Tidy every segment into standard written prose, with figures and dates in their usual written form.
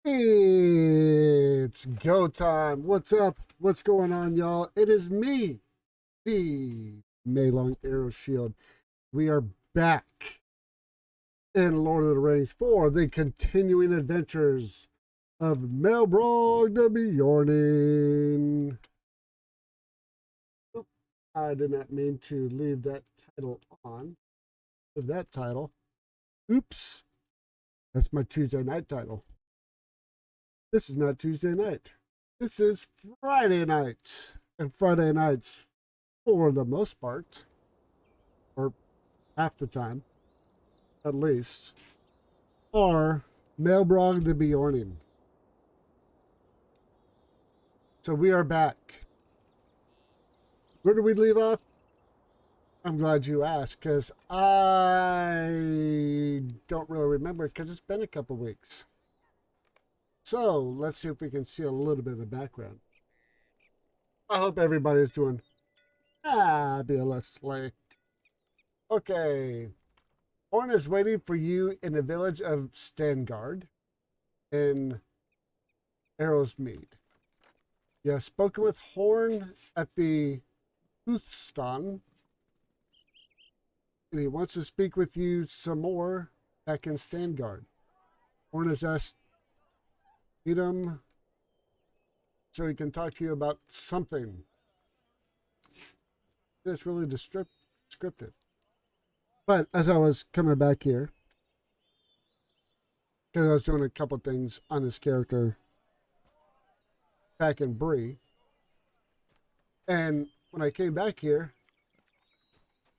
It's go time. What's up? What's going on, y'all? It is me, the Maelbrog Arrow Shield. We are back in Lord of the Rings for the continuing adventures of Maelbrog the Beorning. I did not mean to leave that title on. Of that title. Oops. That's my Tuesday night title. This is not Tuesday night. This is Friday night. And Friday nights, for the most part, or half the time, at least, are Maelbrog the Beorning. So we are back. Where did we leave off? I'm glad you asked, because I don't really remember, because it's been a couple weeks. So let's see if we can see a little bit of the background. I hope everybody's doing fabulously. Okay. Horn is waiting for you in the village of Stangard in Arrowsmead. You have spoken with Horn at the Hoothston, and he wants to speak with you some more back in Stangard. Horn has asked meet him so he can talk to you about something. It's really descriptive. But as I was coming back here, because I was doing a couple things on this character back in Bree, and when I came back here,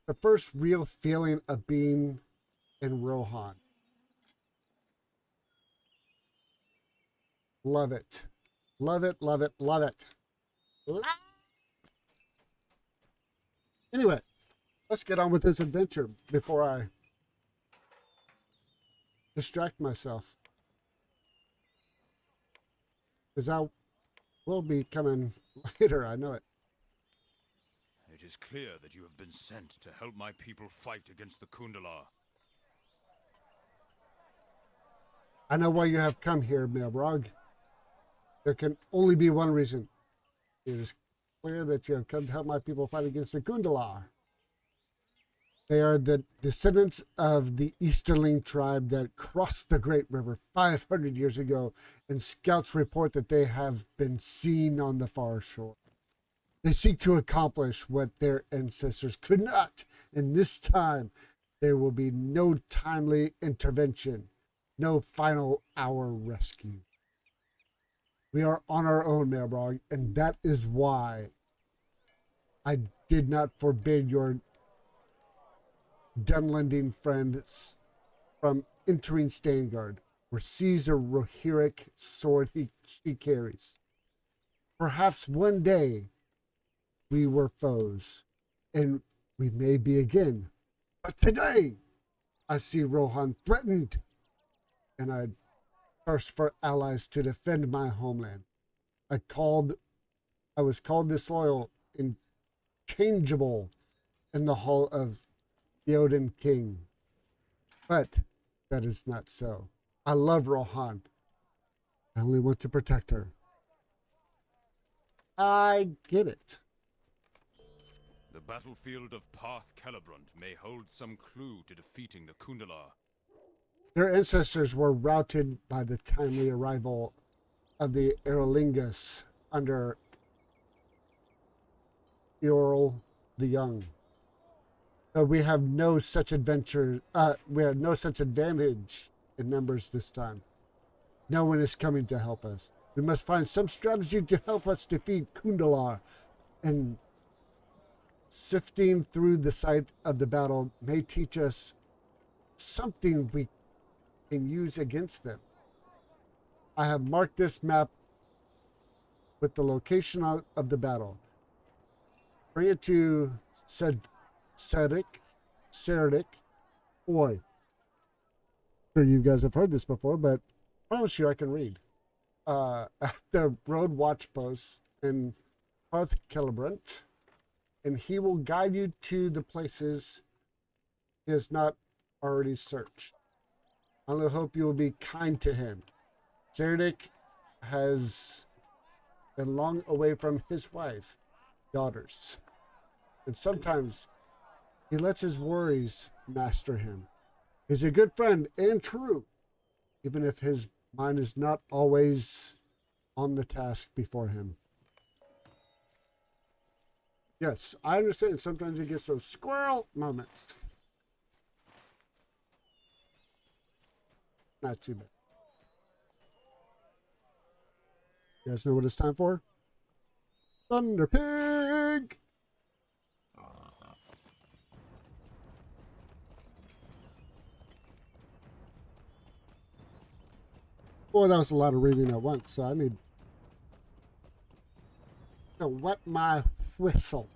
the first real feeling of being in Rohan. Love it. Love it, love it, love it. Anyway, let's get on with this adventure before I distract myself. Because I will be coming later, I know it. It is clear that you have been sent to help my people fight against the Kundalar. I know why you have come here, Maelbrog. There can only be one reason. It is clear that you have come to help my people fight against the Kundalar. They are the descendants of the Easterling tribe that crossed the Great River 500 years ago, and scouts report that they have been seen on the far shore. They seek to accomplish what their ancestors could not, and this time there will be no timely intervention, no final hour rescue. We are on our own, Maelbrog, and that is why I did not forbid your Dunlending friend from entering Stangard, or seize the Rohirric sword she carries. Perhaps one day we were foes, and we may be again. But today, I see Rohan threatened, and I thirst for allies to defend my homeland. I was called disloyal, inchangeable in the hall of the Odin King. But that is not so. I love Rohan. I only want to protect her. I get it. The battlefield of Parth Celebrant may hold some clue to defeating the Kundalar. Their ancestors were routed by the timely arrival of the Eorlingas under Eorl the Young. But we have no such adventure. We have no such advantage in numbers this time. No one is coming to help us. We must find some strategy to help us defeat Kundalar, and sifting through the site of the battle may teach us something we can use against them. I have marked this map with the location of the battle. Bring it to Serdic. Boy, sure you guys have heard this before, but I promise you I can read. At the road watch post in Parth Celebrant, and he will guide you to the places he has not already searched. I only hope you will be kind to him. Cerdic has been long away from his wife, daughters, and sometimes he lets his worries master him. He's a good friend and true, even if his mind is not always on the task before him. Yes, I understand sometimes he gets those squirrel moments. Not too bad. You guys know what it's time for? Thunder Pig! Boy, that was a lot of reading at once, so I need to wet my whistle.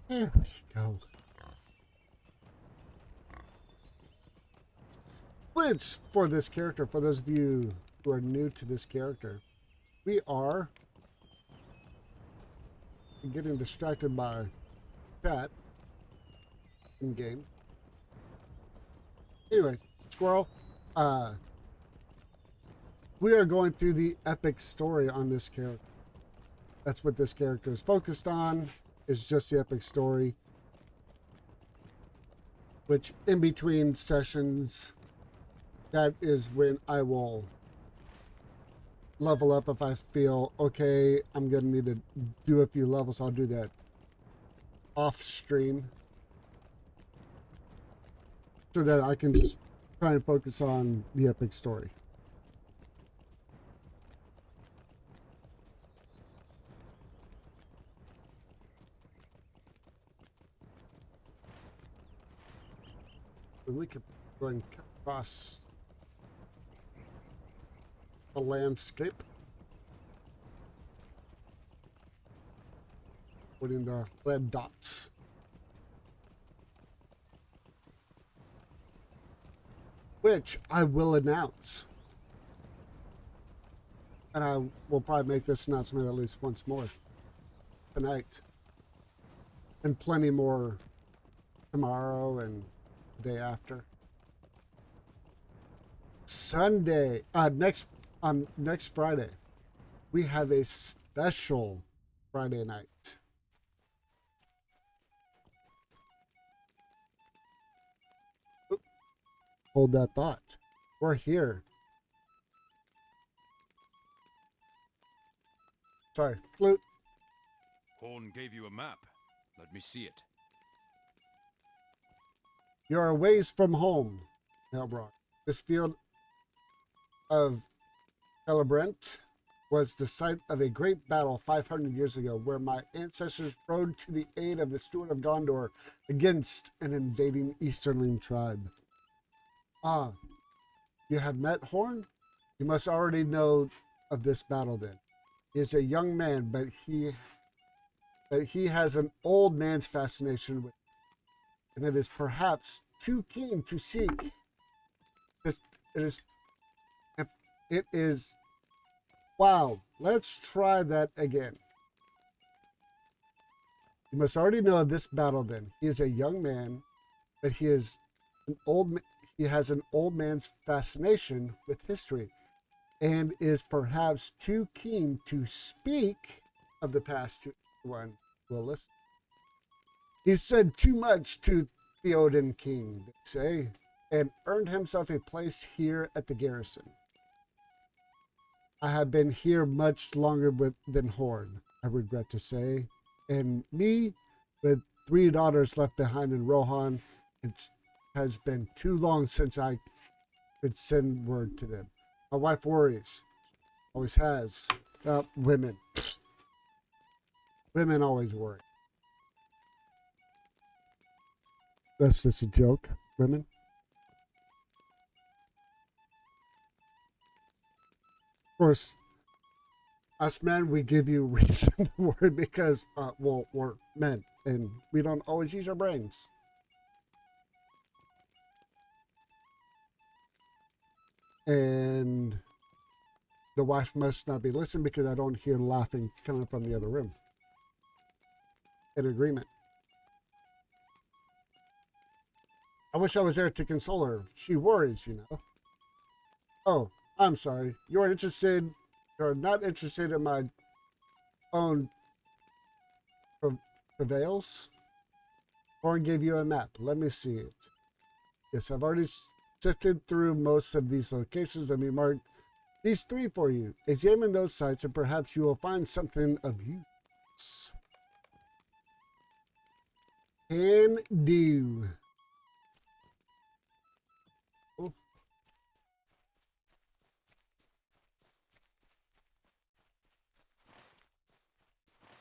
There we go. Which, for this character, for those of you who are new to this character, we are getting distracted by chat in game. Anyway, squirrel. We are going through the epic story on this character. That's what this character is focused on, is just the epic story. Which in between sessions, that is when I will level up if I feel, okay, I'm going to need to do a few levels. I'll do that off stream so that I can just try and focus on the epic story. And we could go and cut across the landscape, putting the red dots. Which I will announce. And I will probably make this announcement at least once more tonight. And plenty more tomorrow and the day after. Sunday, next Friday, we have a special Friday night. Oop. Hold that thought. We're here. Sorry, flute. Horn gave you a map. Let me see it. You're a ways from home, Maelbrog. This field of Celebrant was the site of a great battle 500 years ago where my ancestors rode to the aid of the Steward of Gondor against an invading Easterling tribe. Ah, you have met Horn? You must already know of this battle then. He is a young man, but he has an old man's fascination with, and it is perhaps too keen to seek. It is, wow, let's try that again. You must already know of this battle then. He is a young man, but he has an old man's fascination with history and is perhaps too keen to speak of the past to anyone who will listen. He said too much to the Odin King, they say, and earned himself a place here at the garrison. I have been here much longer than Horn, I regret to say. And me, with 3 daughters left behind in Rohan, it has been too long since I could send word to them. My wife worries, always has. Women. Women always worry. That's just a joke, women. Of course, us men, we give you reason to worry because, well, we're men and we don't always use our brains. And the wife must not be listening because I don't hear laughing coming from the other room. In agreement. I wish I was there to console her. She worries, you know. Oh, I'm sorry. You're not interested in my own prevails? Thorn gave you a map. Let me see it. Yes, I've already sifted through most of these locations. Let me mark these 3 for you. Examine those sites and perhaps you will find something of use. Can do. Oh.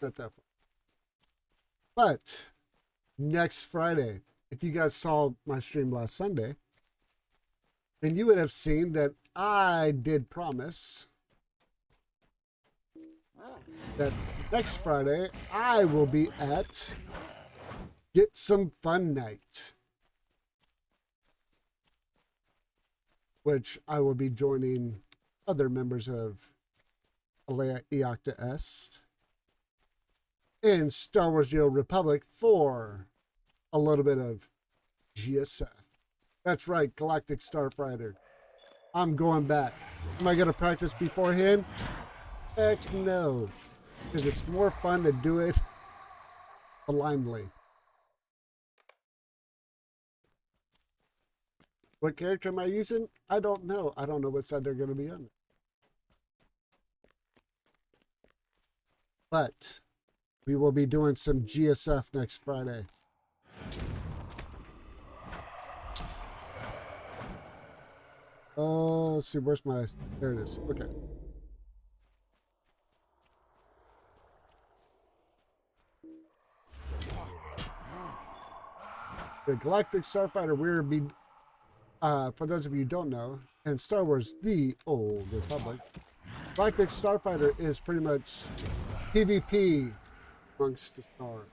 Not that far. But next Friday, if you guys saw my stream last Sunday, then you would have seen that I did promise that next Friday I will be at Get Some Fun Night, which I will be joining other members of Alea Iacta Est and Star Wars The Old Republic for a little bit of GSF. That's right, Galactic Starfighter. I'm going back. Am I going to practice beforehand? Heck no. Because it's more fun to do it blindly. What character am I using? I don't know. I don't know what side they're going to be on. But we will be doing some GSF next Friday. Oh, let's see. Where's my... There it is. Okay. The Galactic Starfighter, we're be... for those of you who don't know, in Star Wars The Old Republic, Galactic Starfighter is pretty much PvP amongst the stars.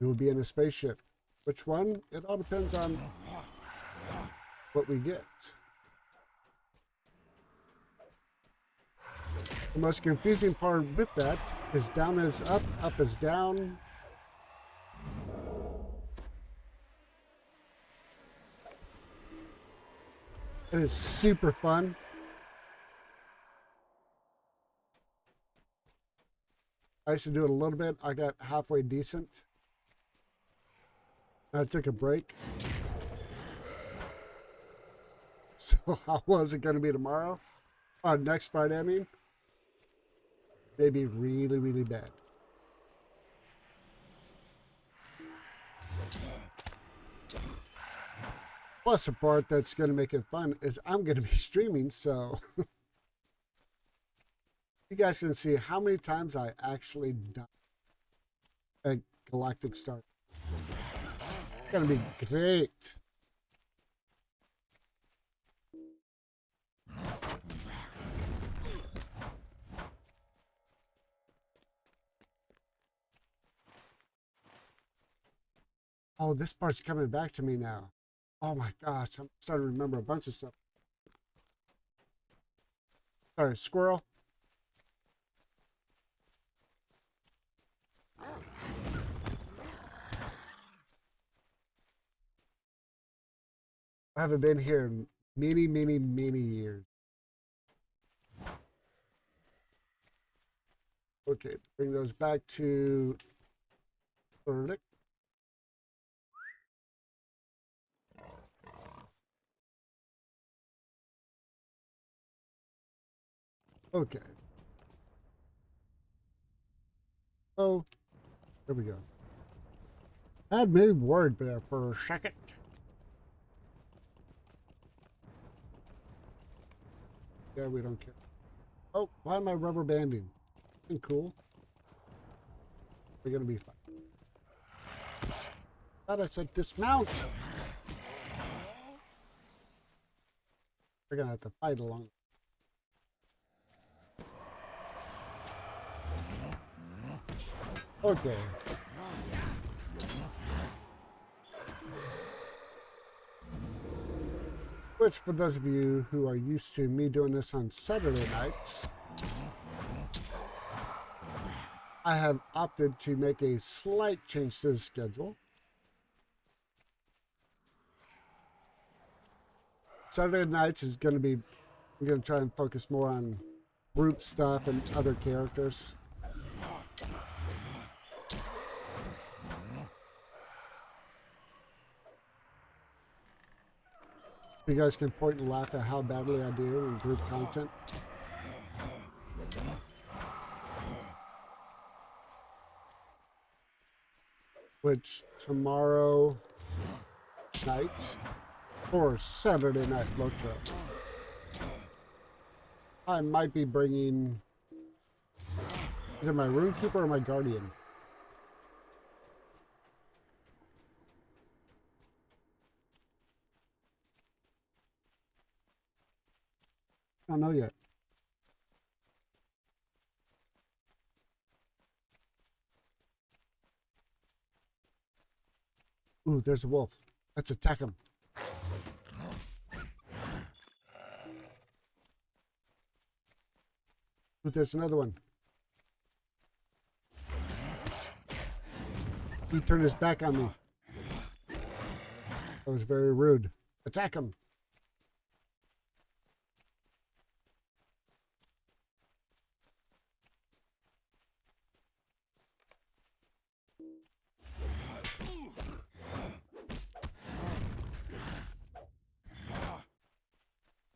You will be in a spaceship. Which one? It all depends on what we get. The most confusing part with that is down is up is down. It is super fun. I used to do it a little bit. I got halfway decent. I took a break. So how was it going to be tomorrow? Next Friday, I mean. Maybe really, really bad. Plus, the part that's going to make it fun is I'm going to be streaming, so you guys can see how many times I actually died at Galactic Star. It's going to be great. Oh, this part's coming back to me now. Oh my gosh, I'm starting to remember a bunch of stuff. Sorry, squirrel. I haven't been here in many, many, many years. Okay, bring those back to verdict. Okay. Oh, there we go. I had moved word there for a second. Yeah, we don't care. Oh, why am I rubber banding? Isn't cool. We're gonna be fine. Thought I said dismount. We're gonna have to fight along. Okay. Which, for those of you who are used to me doing this on Saturday nights, I have opted to make a slight change to the schedule. Saturday nights is going to be, I'm going to try and focus more on root stuff and other characters. You guys can point and laugh at how badly I do in group content. Which tomorrow night or Saturday night Lotro, I might be bringing either my Runekeeper or my Guardian. I don't know yet. Ooh, there's a wolf. Let's attack him. Ooh, there's another one. He turned his back on me. That was very rude. Attack him.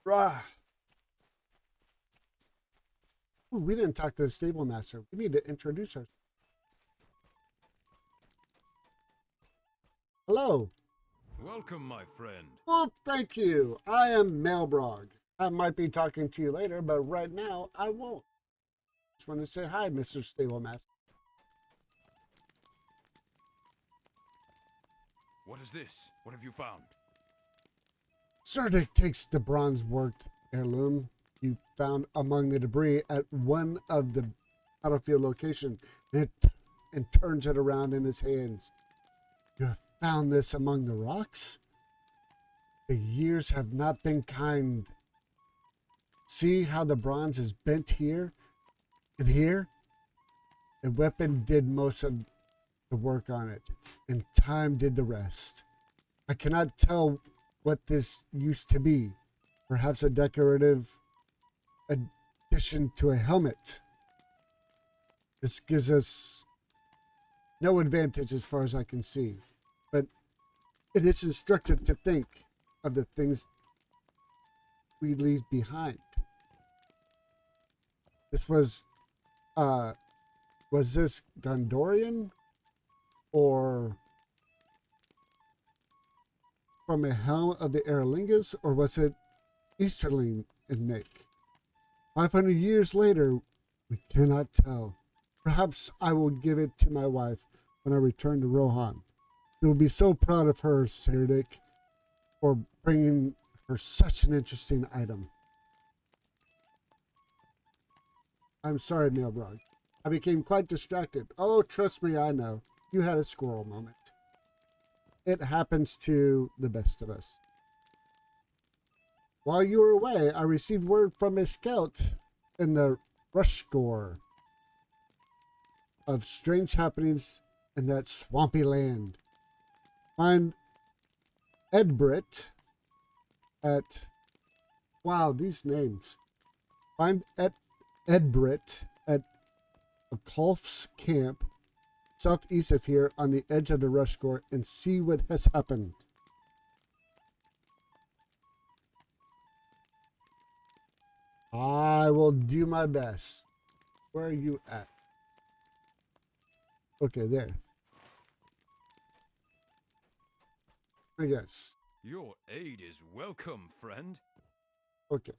Rah. Ooh, we didn't talk to the stable master. We need to introduce her. Hello. Welcome, my friend. Well, thank you. I am Maelbrog. I might be talking to you later, but right now I won't. Just want to say hi, Mr. Stable Master. What is this? What have you found? Zerdik takes the bronze-worked heirloom you found among the debris at one of the battlefield locations and turns it around in his hands. You have found this among the rocks? The years have not been kind. See how the bronze is bent here and here? The weapon did most of the work on it, and time did the rest. I cannot tell what this used to be. Perhaps a decorative addition to a helmet. This gives us no advantage as far as I can see, but it is instructive to think of the things we leave behind. This was this Gondorian or from a helm of the Eralingas, or was it Easterling in make? 500 years later, we cannot tell. Perhaps I will give it to my wife when I return to Rohan. She will be so proud of her, Serdik, for bringing her such an interesting item. I'm sorry, Maelbrog. I became quite distracted. Oh, trust me, I know. You had a squirrel moment. It happens to the best of us. While you were away, I received word from a scout in the Rushgore of strange happenings in that swampy land. Find Edbrit at... Wow, these names. Find Edbrit at a Kolf's camp southeast of here on the edge of the Rushgore and see what has happened. I will do my best. Where are you at? Okay, there. I guess. Your aid is welcome, friend. Okay.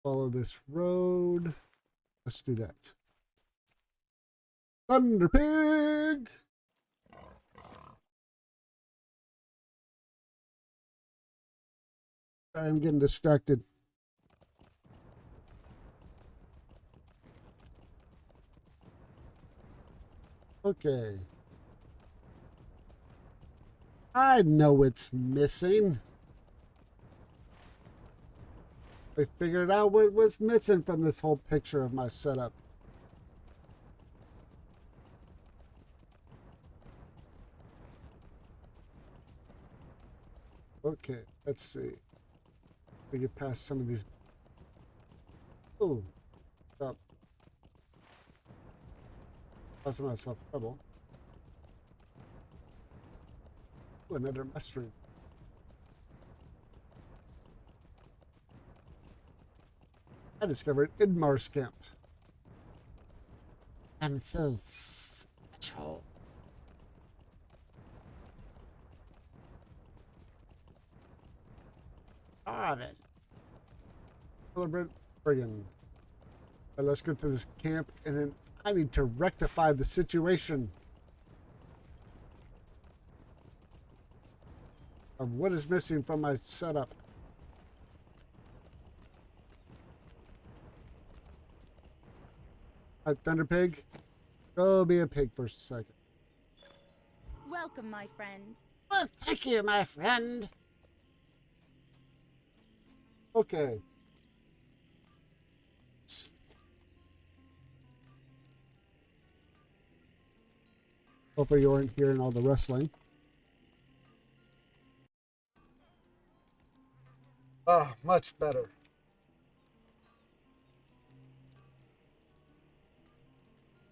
Follow this road. Let's do that. Thunder Pig! I'm getting distracted. Okay. I know what's missing. I figured out what was missing from this whole picture of my setup. Okay, let's see. We get past some of these. Oh, stop. Causing myself trouble. Ooh, another mushroom. I discovered Idmar's camp. I'm so special. Arvin. Celebrate friggin'. Let's go to this camp and then I need to rectify the situation of what is missing from my setup. Thunder Pig, go be a pig for a second. Welcome, my friend. Well, thank you, my friend. Okay. Hopefully you weren't hearing all the rustling. Ah, much better.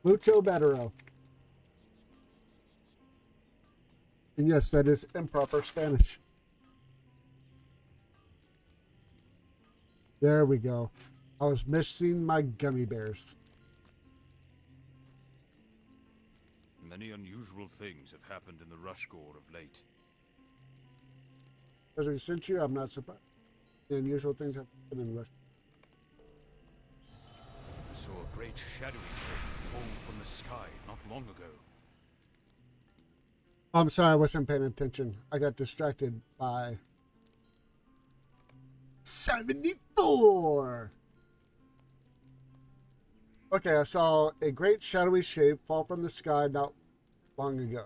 Mucho bettero. And yes, that is improper Spanish. There we go. I was missing my gummy bears. Many unusual things have happened in the Rushgore of late. As we sent you, I'm not surprised. The unusual things have happened in Rush. I saw a great shadowy shape fall from the sky not long ago. I'm sorry, I wasn't paying attention. I got distracted by 74. Okay, I saw a great shadowy shape fall from the sky not long ago.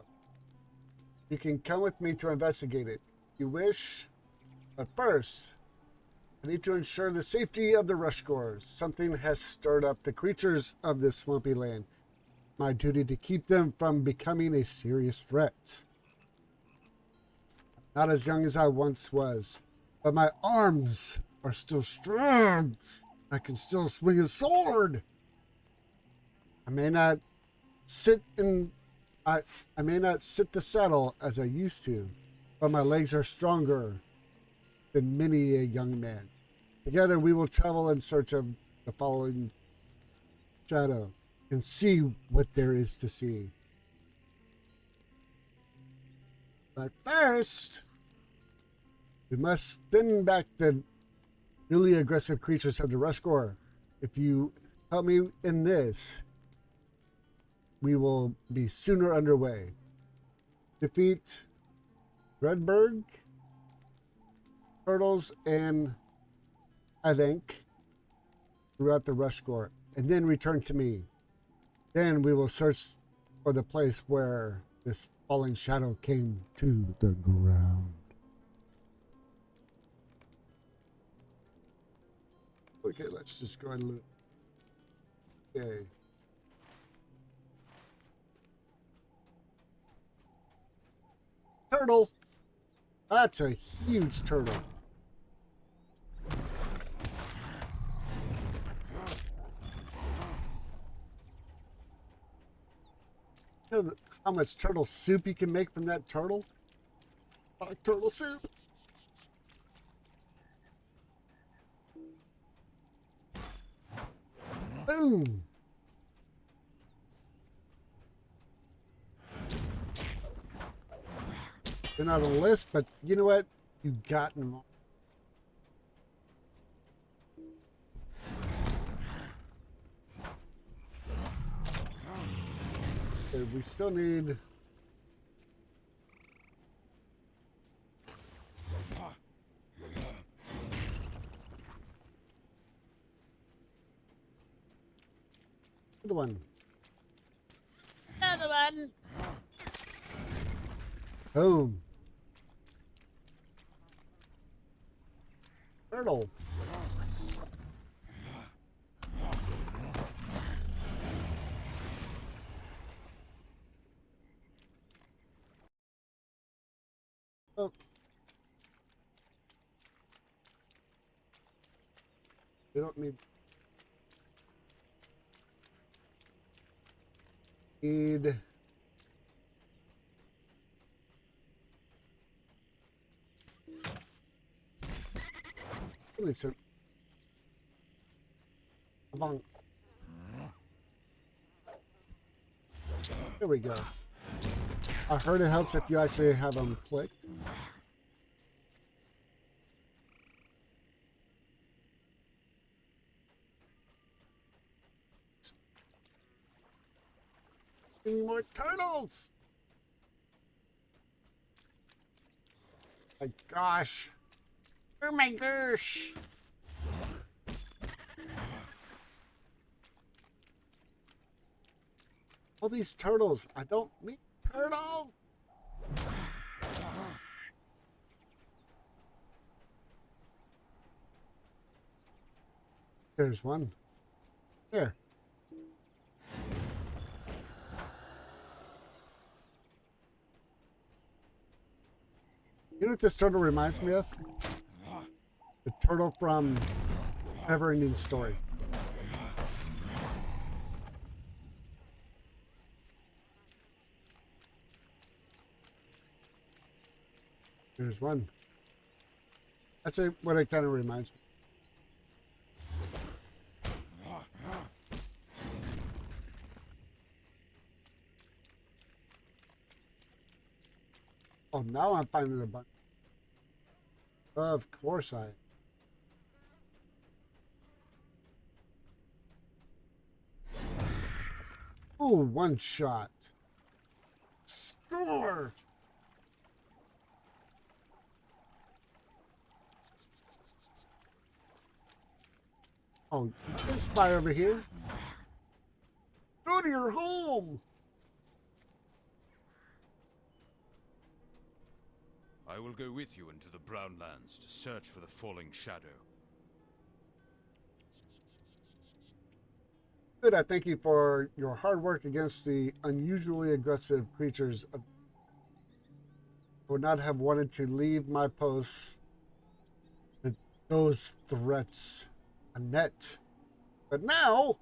You can come with me to investigate it. You wish, but first, I need to ensure the safety of the Rushgore. Something has stirred up the creatures of this swampy land. My duty to keep them from becoming a serious threat. Not as young as I once was, but my arms are still strong. I can still swing a sword. I may not sit the saddle as I used to, but my legs are stronger than many a young man. Together we will travel in search of the following shadow and see what there is to see. But first, we must thin back the newly aggressive creatures of the Rushgore. If you help me in this, we will be sooner underway. Defeat Redberg, turtles, and I think throughout the Rushgore, and then return to me. Then we will search for the place where this falling shadow came to the ground. Okay, let's just go ahead and loot. Okay. Turtle. That's a huge turtle. You know how much turtle soup you can make from that turtle? Like turtle soup. Boom. They're not on the list, but you know what? You got them all. Okay, we still need... Another one. Another one. Boom. Turtle. Oh. You don't need listen. There we go. I heard it helps if you actually have them clicked. Any more turtles? My gosh. Oh my gosh. All these turtles. I don't need turtles. There's one. Here. You know what this turtle reminds me of? The turtle from Neverending Story. There's one. That's what it kind of reminds me. Oh, now I'm finding a bunch. Of course I. Oh, one shot. Score! Oh, you can spy over here. Go to your home! I will go with you into the Brown Lands to search for the falling shadow. Good, I thank you for your hard work against the unusually aggressive creatures. I would not have wanted to leave my post with those threats a net. But now,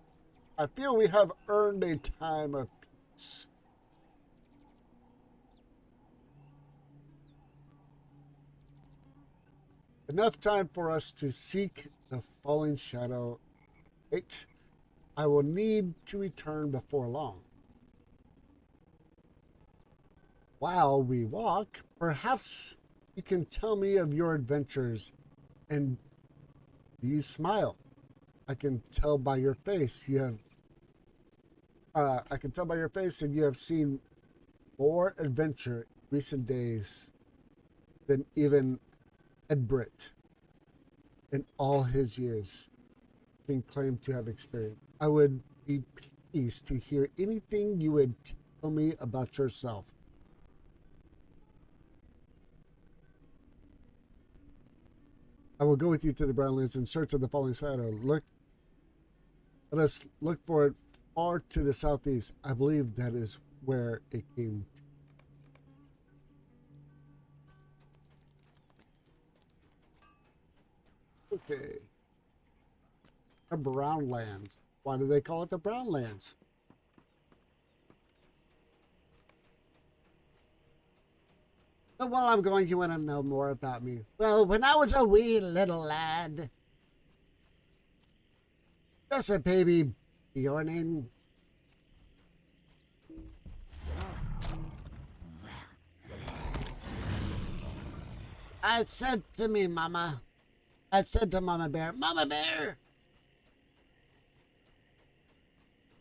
I feel we have earned a time of peace. Enough time for us to seek the falling shadow. Wait, I will need to return before long. While we walk, perhaps you can tell me of your adventures, and do you smile? I can tell by your face you have. I can tell by your face that you have seen more adventure in recent days than even Edbrit in all his years can claim to have experienced. I would be pleased to hear anything you would tell me about yourself. I will go with you to the Brownlands in search of the falling shadow. Let us look for it far to the southeast. I believe that is where it came. Okay. The Brownlands. Why do they call it the Brownlands? But while I'm going, you want to know more about me. Well, when I was a wee little lad, just a baby Beorning, I said to Mama Bear, Mama Bear,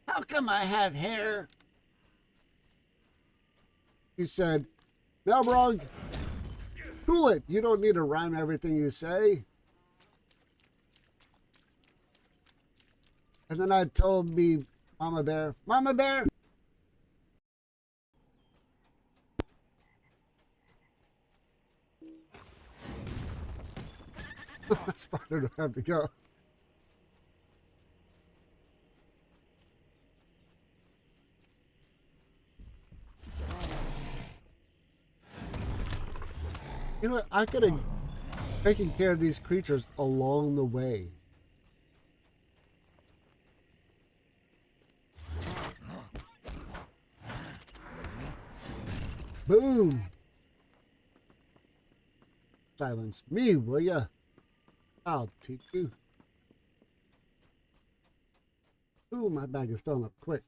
how come I have hair? He said, Maelbrog, cool it. You don't need to rhyme everything you say. And then I told Mama Bear, that's farther do I have to go? You know what? I could have taken care of these creatures along the way. Boom. Silence me, will ya? I'll teach you. Ooh, my bag is filling up quick.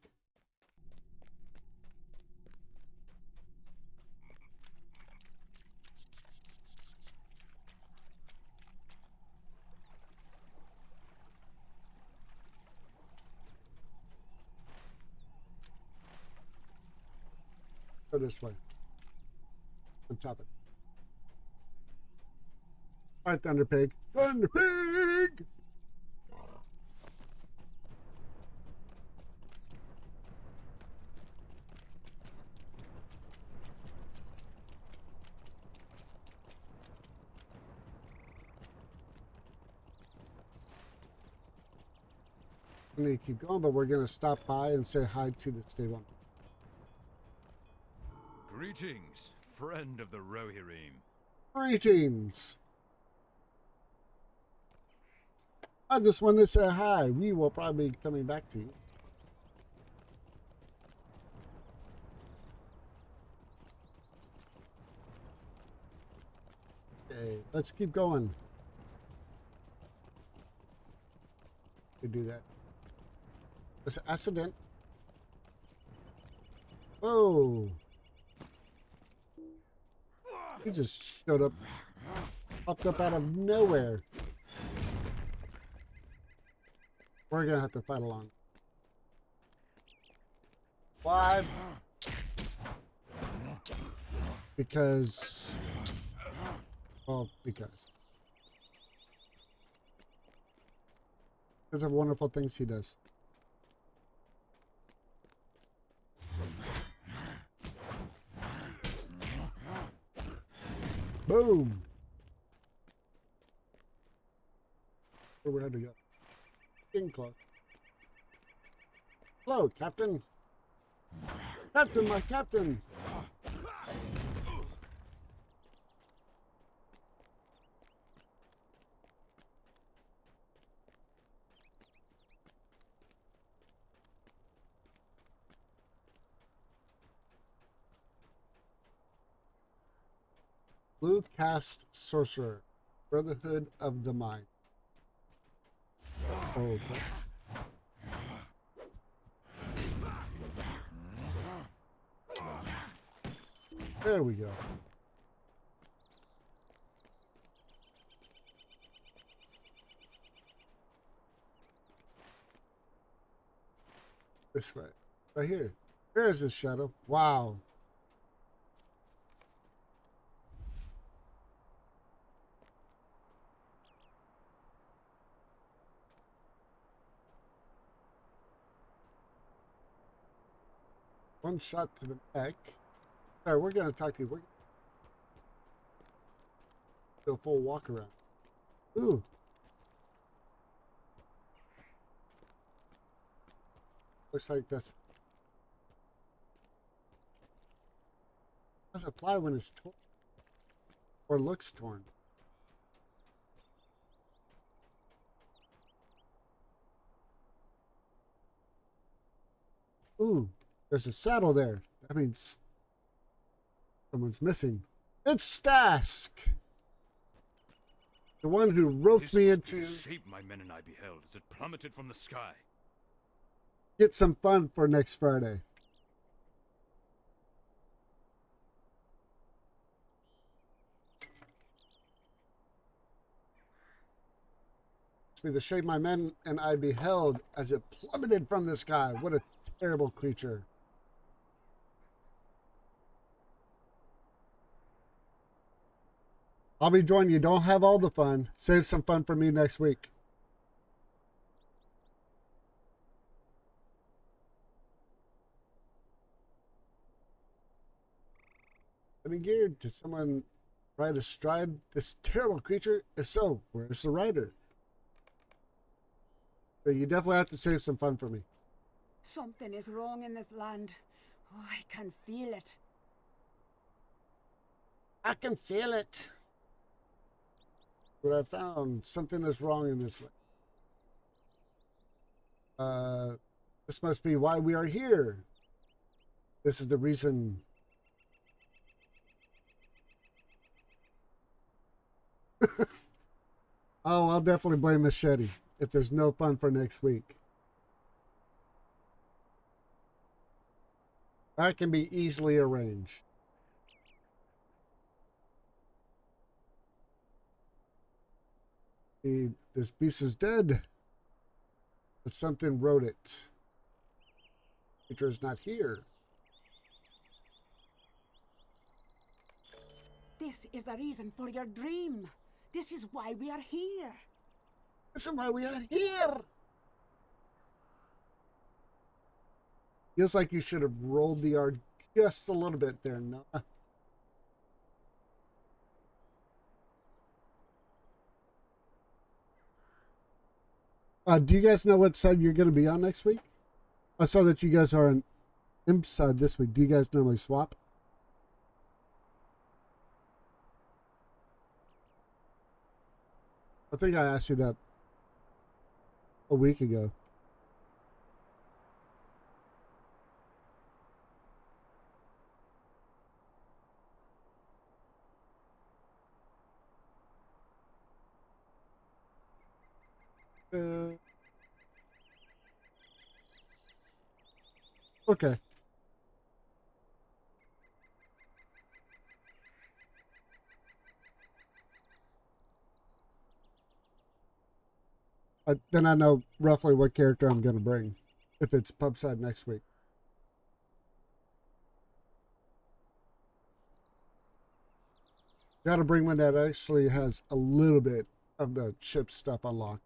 Go this way. On top of it. All right, Thunder Pig. Thunder Pig! I'm going to keep going, but we're going to stop by and say hi to the stable. Greetings, friend of the Rohirrim. Greetings. I just wanted to say hi. We will probably be coming back to you. Okay, let's keep going. We do that. It's an accident. Oh. He just showed up. Popped up out of nowhere. We're gonna have to fight along. Why? Because. Well, because of wonderful things he does. Boom. Where we had to go. King Clock. Hello, Captain. Captain, my Captain. Blue Cast Sorcerer. Brotherhood of the Mind. Okay. There we go. This way. Right here. There's his shadow. Wow. One shot to the neck. All right, we're going to talk to you. We're do a full walk around. Ooh. Looks like that's. Does it fly when it's torn? Or looks torn? Ooh, there's a saddle there. That means someone's missing. It's Stask! The one who roped me into... The shape my men and I beheld as it plummeted from the sky. Get some fun for next Friday. Be the shape my men and I beheld as it plummeted from the sky. What a terrible creature. I'll be joining you. Don't have all the fun. Save some fun for me next week. Getting geared. Did someone ride astride this terrible creature? If so, where's the rider? But you definitely have to save some fun for me. Something is wrong in this land. Oh, I can feel it. I can feel it. What I found, something is wrong in this land. This must be why we are here. This is the reason Oh, I'll definitely blame Machete if there's no fun for next week. That can be easily arranged. This beast is dead, but something wrote it. Creature is not here. This is the reason for your dream. This is why we are here. This is why we are here. Feels like you should have rolled the R just a little bit there, no? Do you guys know what side you're going to be on next week? I saw that you guys are on Imp side this week. Do you guys normally swap? I think I asked you that a week ago. Okay. Then I know roughly what character I'm going to bring if it's pub side next week. Got to bring one that actually has a little bit of the ship stuff unlocked.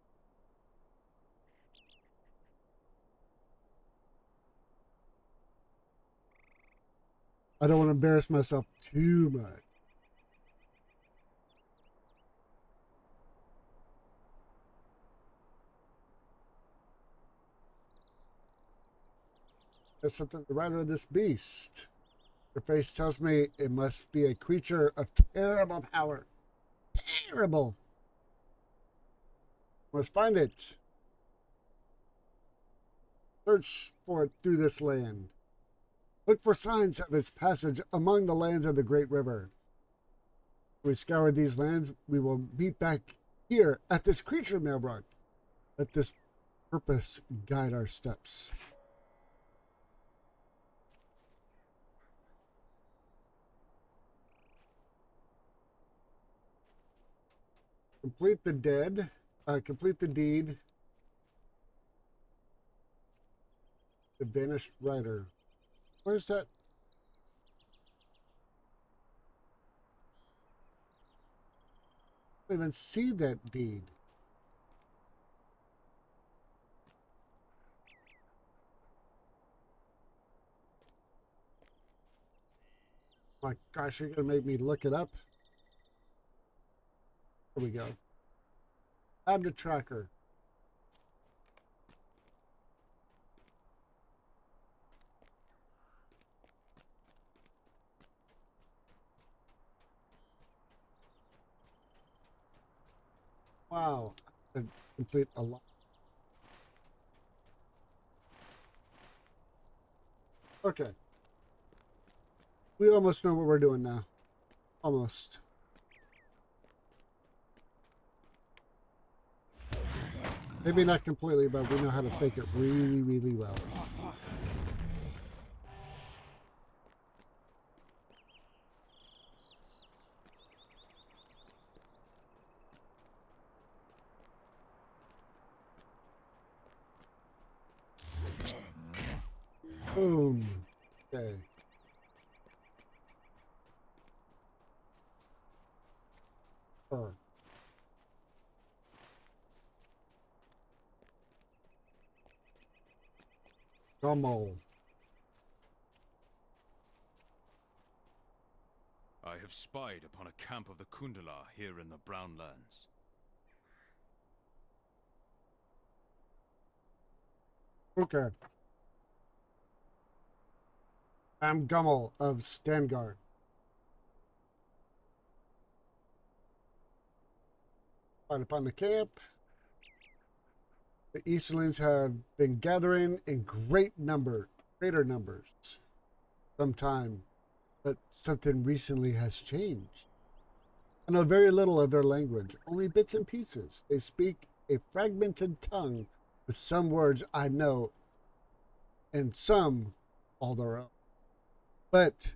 I don't want to embarrass myself too much. There's something to the right of this beast. Your face tells me it must be a creature of terrible power. Terrible. Must find it. Search for it through this land. Look for signs of its passage among the lands of the great river. When we scour these lands, we will meet back here at this creature, Maelbrog. Let this purpose guide our steps. Complete the deed. The vanished rider. Where's that? I don't even see that deed. My gosh, you're gonna make me look it up. There we go. Add the tracker. Wow. Complete a lot. Okay. We almost know what we're doing now. Almost. Maybe not completely, but we know how to fake it really, really well. Boom. Okay. Gummel. I have spied upon a camp of the Kundala here in the Brown Lands. Okay. I'm Gummel of Stangard. Find upon the camp. The Easterlings have been gathering in greater numbers. Sometime, but something recently has changed. I know very little of their language, only bits and pieces. They speak a fragmented tongue with some words I know and some all their own. But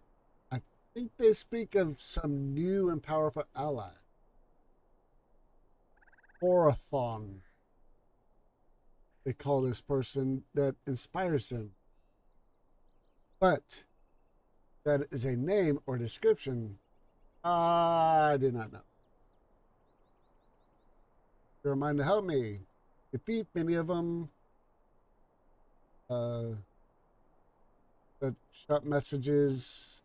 I think they speak of some new and powerful ally. Horathon, they call this person that inspires them. But that is a name or description I do not know. You're mind to help me. Defeat many of them. That shot messages.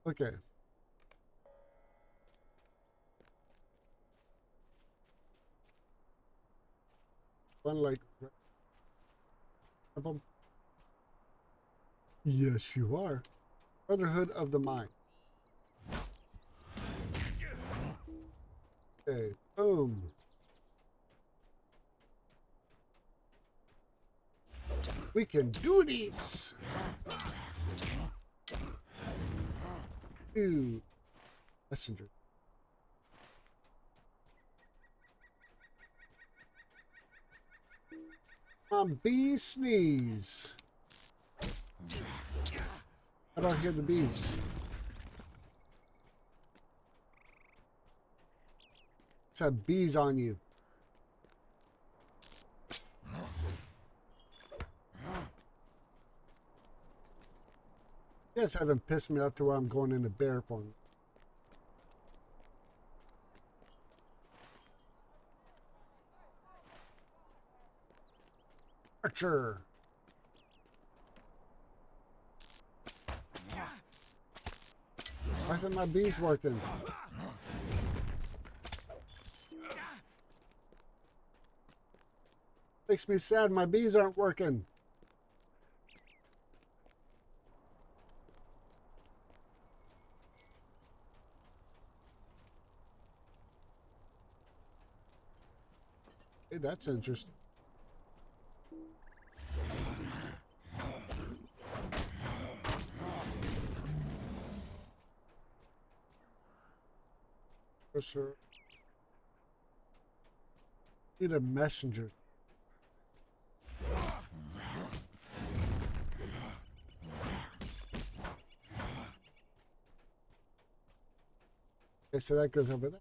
Okay. One like of them. Yes, you are. Brotherhood of the Mind. Okay, boom. We can do this. Two messenger. Bee sneeze. I don't hear the bees. Let's have bees on you. You guys haven't pissed me off to where I'm going into bear form. Archer. Why isn't my bees working? Makes me sad my bees aren't working. Hey, that's interesting. For sure. Need a messenger. Okay, so that goes over there.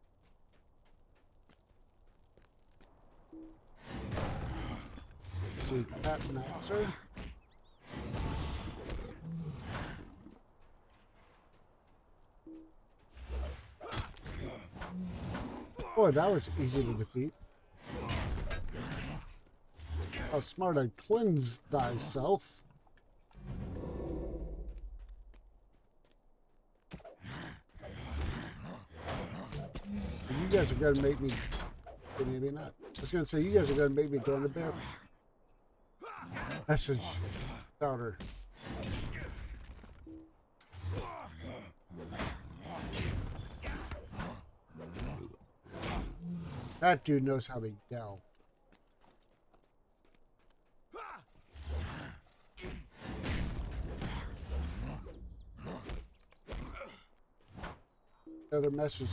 Let's see, Cat Master. Boy, that was easy to defeat. How smart I cleanse thyself. You guys are gonna make me. Maybe not. I was gonna say you guys are gonna make me go into bed. Message starter. That dude knows how to yell. Another message.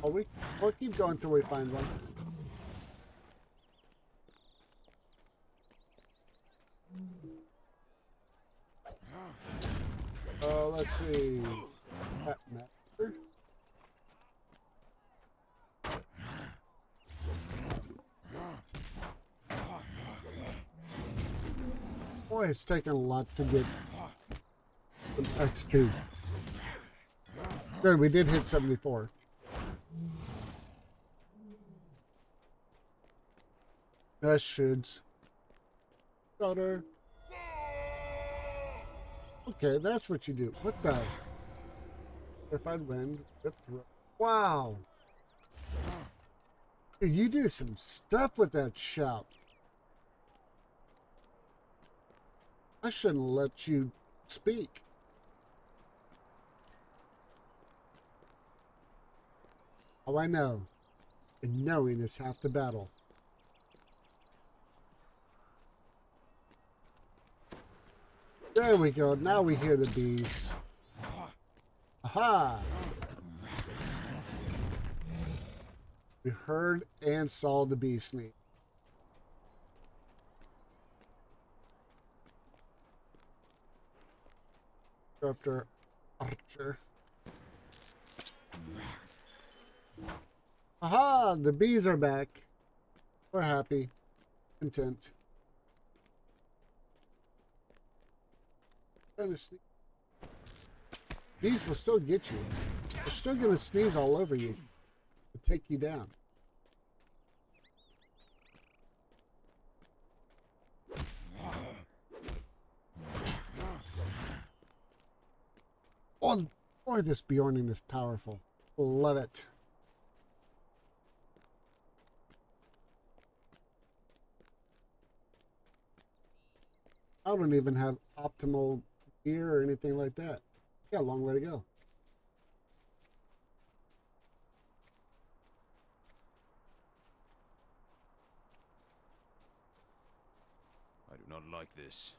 Oh, we'll keep going until we find one. Let's see. That matter. Boy, it's taken a lot to get some XP. Good, we did hit 74. Message. Daughter. Okay, that's what you do. What the? If I'd win, wow. Dude, you do some stuff with that shout. I shouldn't let you speak. Oh, I know. And knowing is half the battle. There we go. Now we hear the bees. Aha! We heard and saw the bee sneak. After Archer. Aha! The bees are back. We're happy. Content. Trying to sneak. Bees will still get you. They're still going to sneeze all over you to take you down. Oh, boy, this Beorning is powerful. Love it. I don't even have optimal gear or anything like that. Got a long way to go. I do not like this.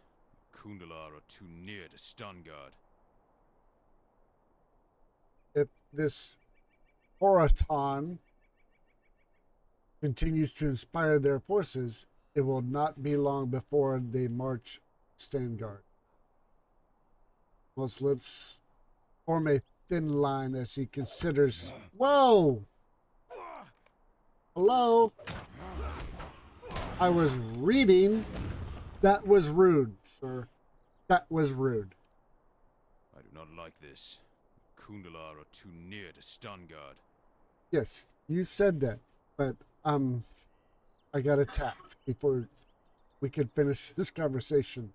Kundalar are too near to stun guard. If this Horaton continues to inspire their forces, it will not be long before they march stand guard. Most lips form a thin line as he considers. Whoa! Hello? I was reading. That was rude, sir. That was rude. I do not like this. Kundalar are too near to stun guard. Yes, you said that, but I got attacked before we could finish this conversation.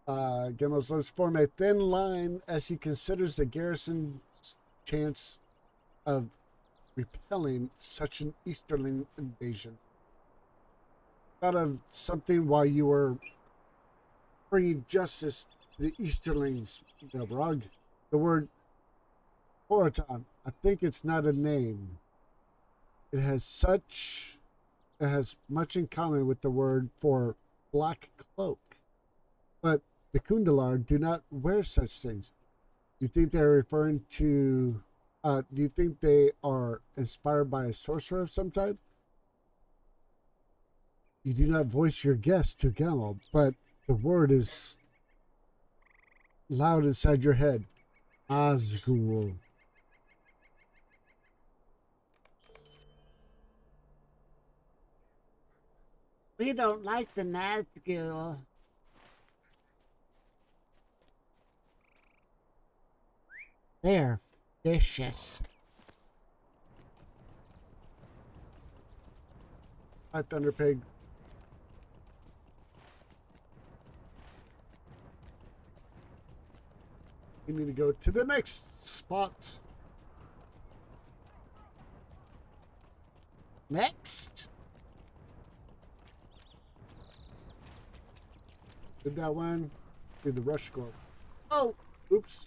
Gemmell's lips form a thin line as he considers the garrison's chance of repelling such an Easterling invasion. Thought of something while you were bringing justice to the Easterlings, Maelbrog. The word Horaton, I think it's not a name. It has much in common with the word for black cloak. But the Kundalar do not wear such things. Do you think they're referring to, do you think they are inspired by a sorcerer of some type? You do not voice your guess to Gemmell, but the word is loud inside your head. Asgul. We don't like the Nazgul. They're vicious. Hi, Thunderpig. We need to go to the next spot. Next. Did that one? Did the rush score? Oh, oops.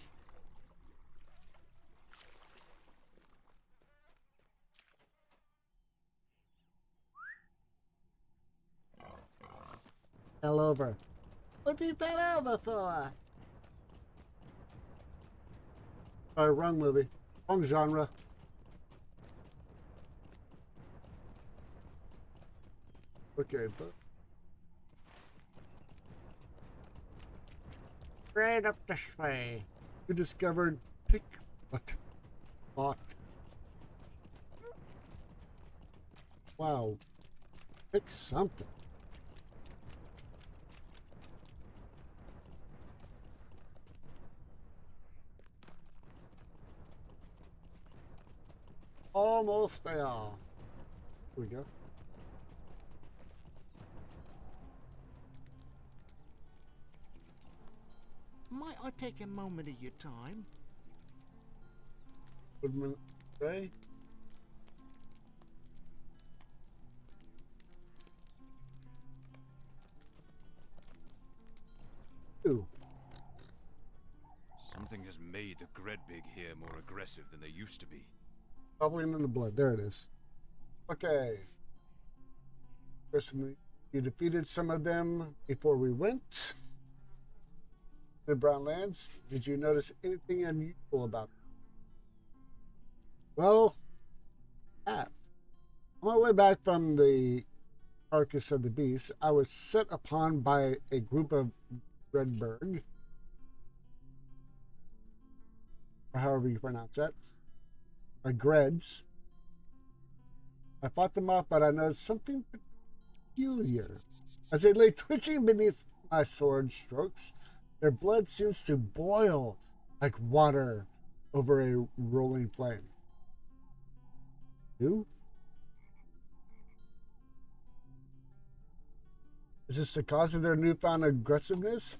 Fell over. What did you fell over for? Sorry, wrong movie. Wrong genre. Okay, but straight up this way. You discovered pick bot. Wow. Pick something. Almost there. Here we go. Might I take a moment of your time? Good minute. Okay. Ooh. Something has made the Gredbig here more aggressive than they used to be. Bubbling in the blood. There it is. Okay. Personally, you defeated some of them before we went. The Brown Lands. Did you notice anything unusual about them? Well, on my way back from the carcass of the beast, I was set upon by a group of Redberg, or however you pronounce that, or Greds. I fought them off, but I noticed something peculiar. As they lay twitching beneath my sword strokes, their blood seems to boil like water over a rolling flame. Who? Is this the cause of their newfound aggressiveness?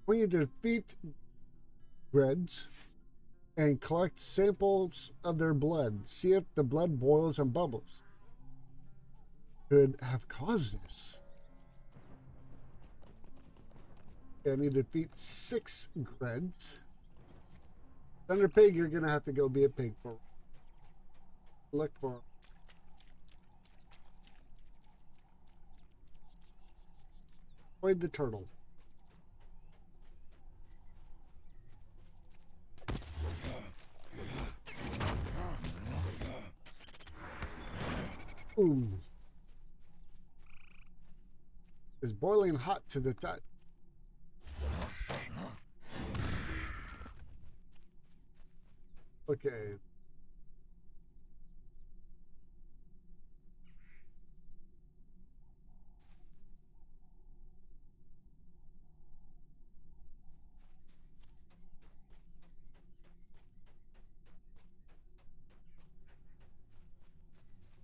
When you defeat Greds and collect samples of their blood, see if the blood boils and bubbles. Could have caused this. Okay, I need to defeat 6 Greds. Thunder Pig, you're gonna have to go be a pig for. Look for him. Avoid the turtle. Boom. It's boiling hot to the touch. Okay.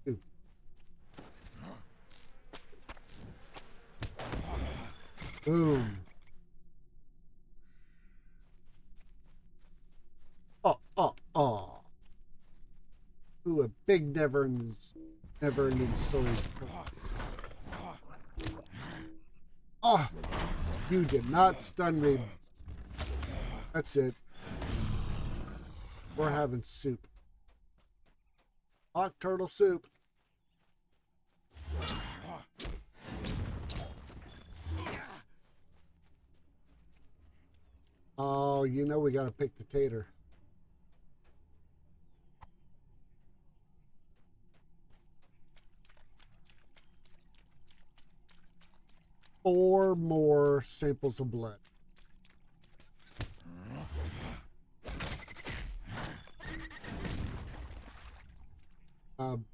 Ooh. Boom. Oh. Ooh, a big never-ending story. Oh, you did not stun me. That's it. We're having soup. Hot turtle soup. Oh, you know we gotta pick the tater. Four more samples of blood.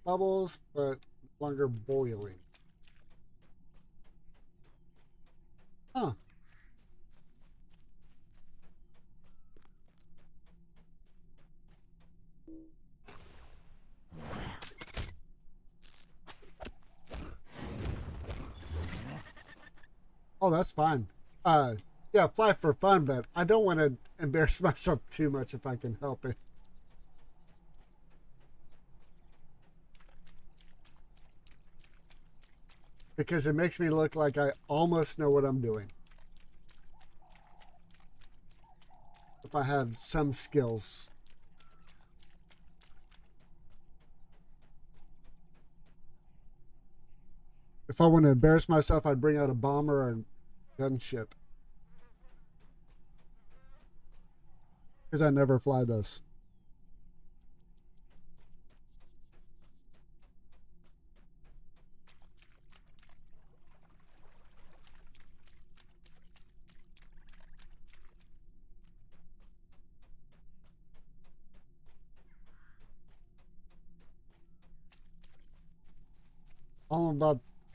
Bubbles, but no longer boiling. Huh. Oh, that's fine. Yeah, fly for fun, but I don't want to embarrass myself too much if I can help it. Because it makes me look like I almost know what I'm doing. If I have some skills. If I want to embarrass myself, I'd bring out a bomber or a gunship. Because I never fly those.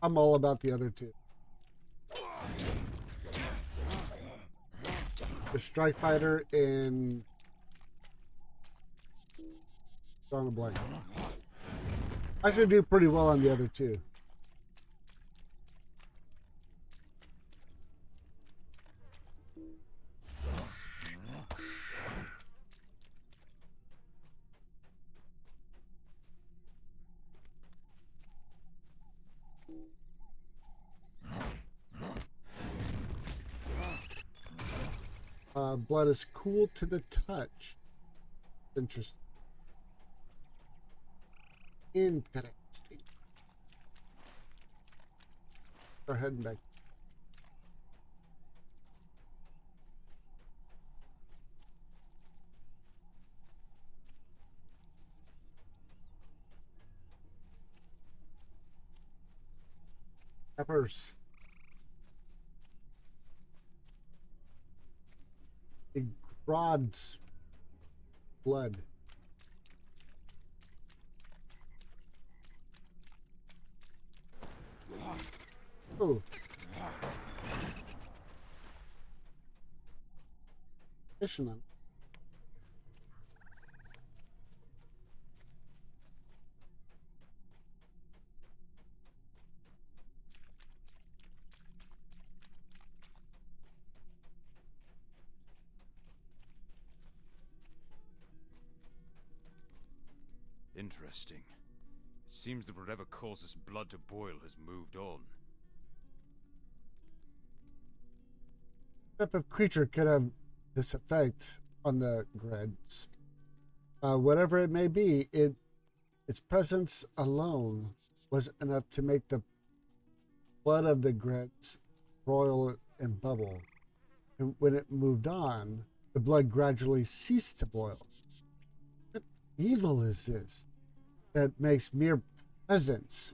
I'm all about the other two. The Strike Fighter and drawing a blank. I should do pretty well on the other two. Blood is cool to the touch. Interesting. Interesting. We're heading back. Peppers. Big Grod's blood. Oh. Fishing them. Interesting. It seems that whatever causes blood to boil has moved on. Type of creature could have this effect on the grids. Whatever it may be, its presence alone was enough to make the blood of the grids boil and bubble. And when it moved on, the blood gradually ceased to boil. What evil is this that makes mere presence,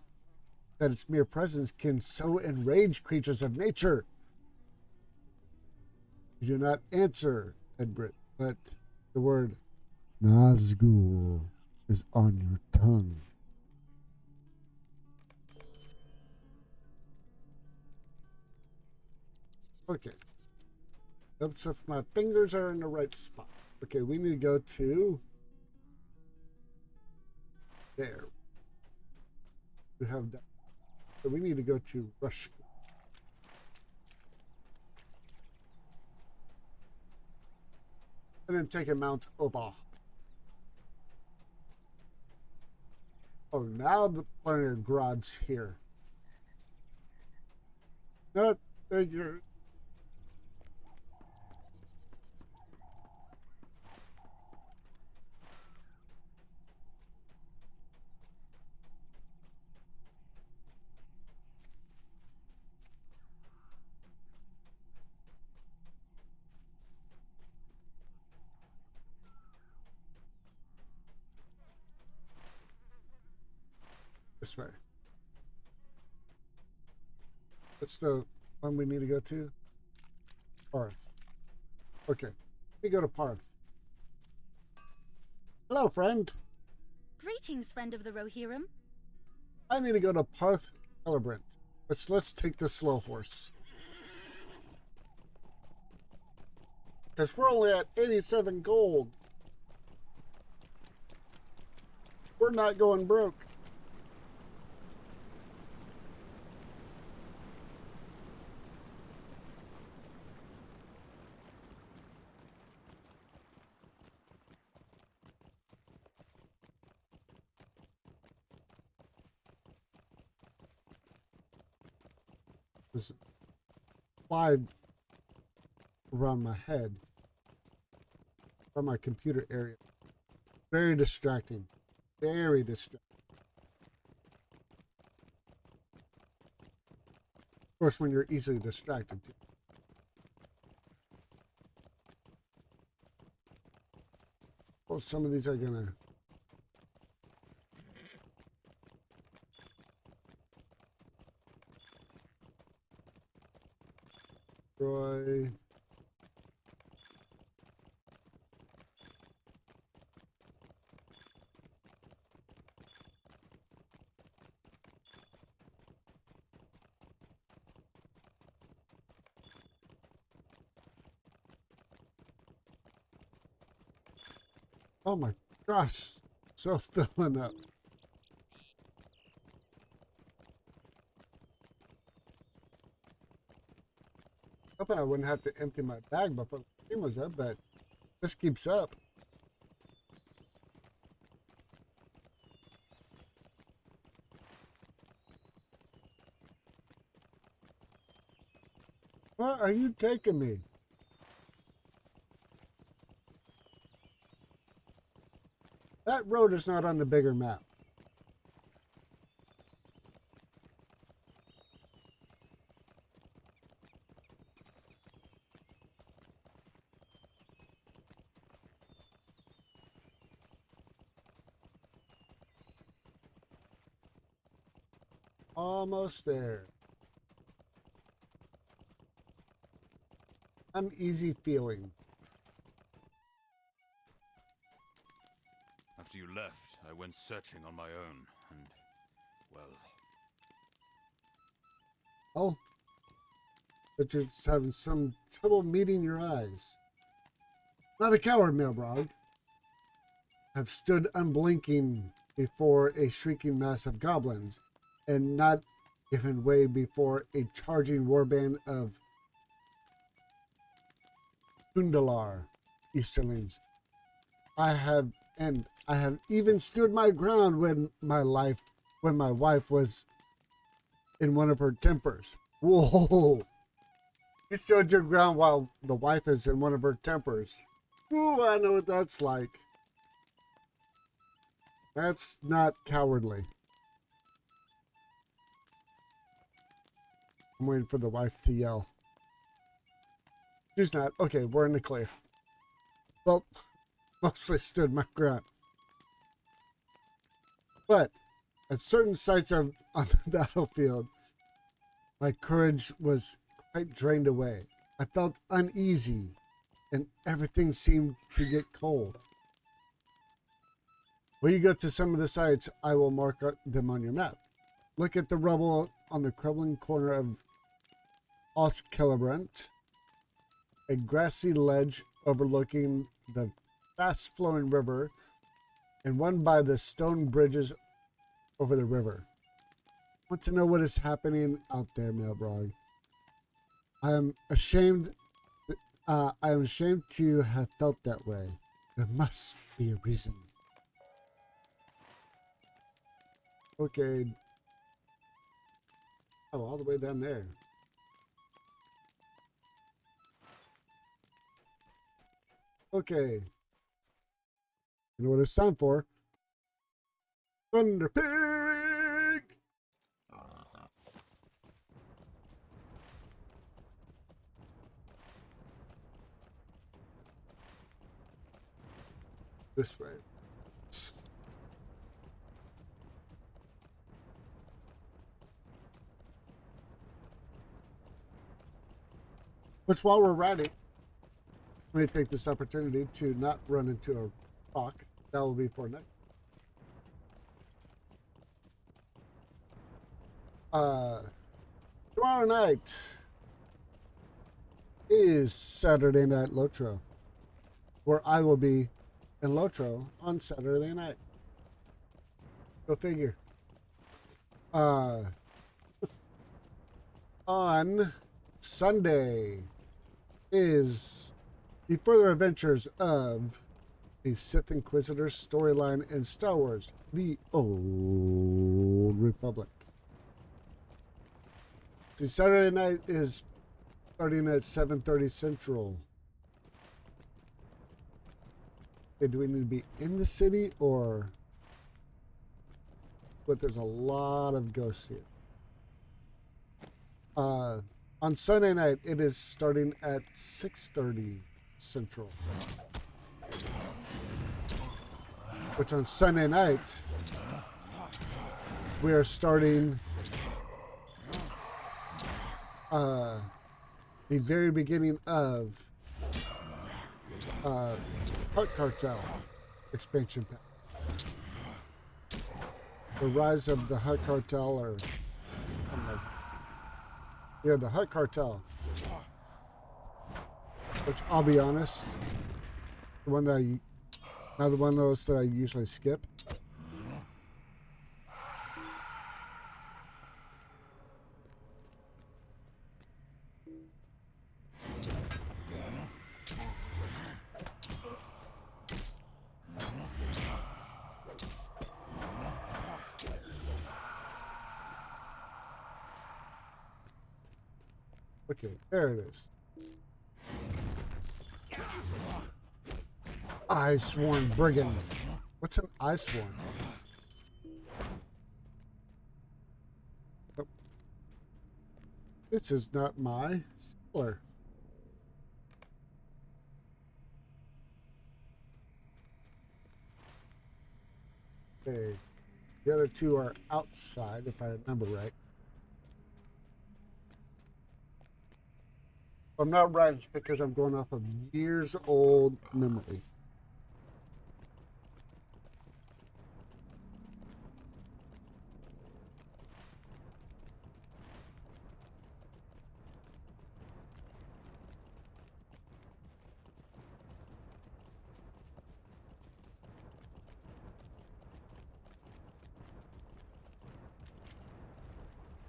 that its mere presence can so enrage creatures of nature? You do not answer, Edbrit, but the word Nazgul is on your tongue. Okay. Let's see if my fingers are in the right spot. Okay, we need to go to there. We have that. So we need to go to Rush. And then take a mount over. Oh, now the planet Grod's here. No, you're. This way. What's the one we need to go to? Parth. Okay. We go to Parth. Hello, friend. Greetings, friend of the Rohirrim. I need to go to Parth Celebrant. Let's take the slow horse. Because we're only at 87 gold. We're not going broke. Just slide around my head from my computer area. Very distracting. Very distracting. Of course, when you're easily distracted too. Well, some of these are gonna. Destroy. Oh my gosh, so filling up. Hoping I wouldn't have to empty my bag before the stream was up, but this keeps up. Where are you taking me? That road is not on the bigger map. Almost there. Uneasy feeling. After you left, I went searching on my own, and, well, Oh, but you're just having some trouble meeting your eyes. Not a coward, Maelbrog. Have stood unblinking before a shrieking mass of goblins, and not given way before a charging warband of Kundalar Easterlings. I have even stood my ground when my wife was in one of her tempers. Whoa! You stood your ground while the wife is in one of her tempers. Ooh, I know what that's like. That's not cowardly. I'm waiting for the wife to yell. She's not. Okay, we're in the clear. Well, mostly stood my ground. But at certain sites on the battlefield, my courage was quite drained away. I felt uneasy, and everything seemed to get cold. When you go to some of the sites, I will mark them on your map. Look at the rubble on the crumbling corner of Ostkillebrant, a grassy ledge overlooking the fast-flowing river, and one by the stone bridges over the river. Want to know what is happening out there, Maelbrog? I am ashamed to have felt that way. There must be a reason. Okay. Oh, all the way down there. Okay. You know what it's time for? Thunder Pig! This way. Which, while we're riding, let me take this opportunity to not run into a rock. That will be for next. Tomorrow night is Saturday Night Lotro, where I will be in Lotro on Saturday night. Go figure. On Sunday is the further adventures of the Sith Inquisitor storyline in Star Wars: The Old Republic. See, Saturday night is starting at 7:30 Central. Okay, do we need to be in the city or? But there's a lot of ghosts here. On Sunday night, it is starting at 6:30 Central. Which on Sunday night, we are starting the very beginning of Hut Cartel expansion pack. The Rise of the Hut Cartel, or yeah, the Hut Cartel. Which, I'll be honest, the one that another one of those that I usually skip. Okay, there it is. Eye-sworn brigand. What's an eye-sworn? Oh. This is not my cellar. Okay, the other two are outside, if I remember right. I'm not right, it's because I'm going off of years old memory.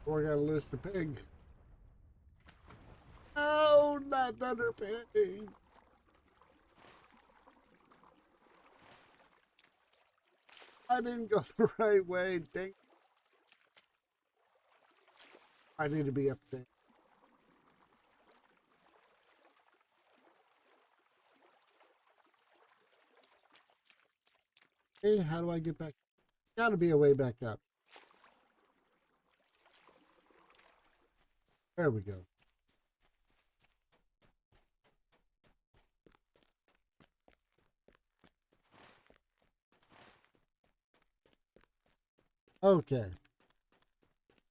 We're gonna lose the pig. Oh, not Thunder Pig. I didn't go the right way. Dang. I need to be up there. Hey, how do I get back? Gotta be a way back up. There we go. Okay.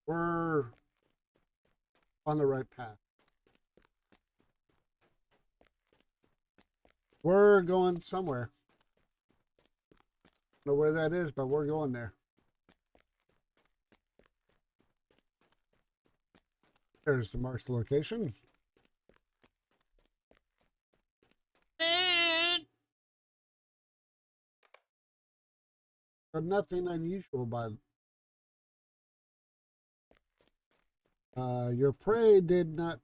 We're on the right path. We're going somewhere. Don't know where that is, but we're going there. There's the marked location. But nothing unusual by your prey did not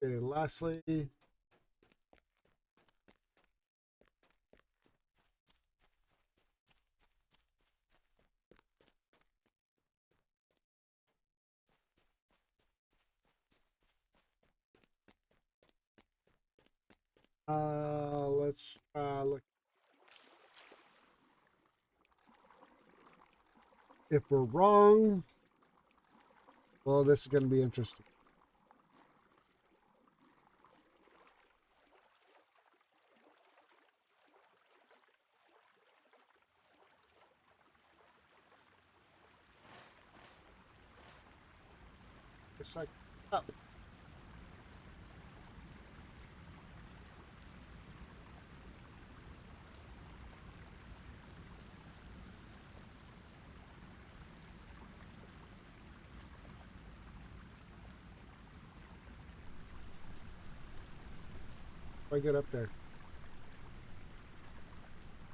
okay, lastly, let's look. If we're wrong, well, this is going to be interesting. It's like up. If I get up there.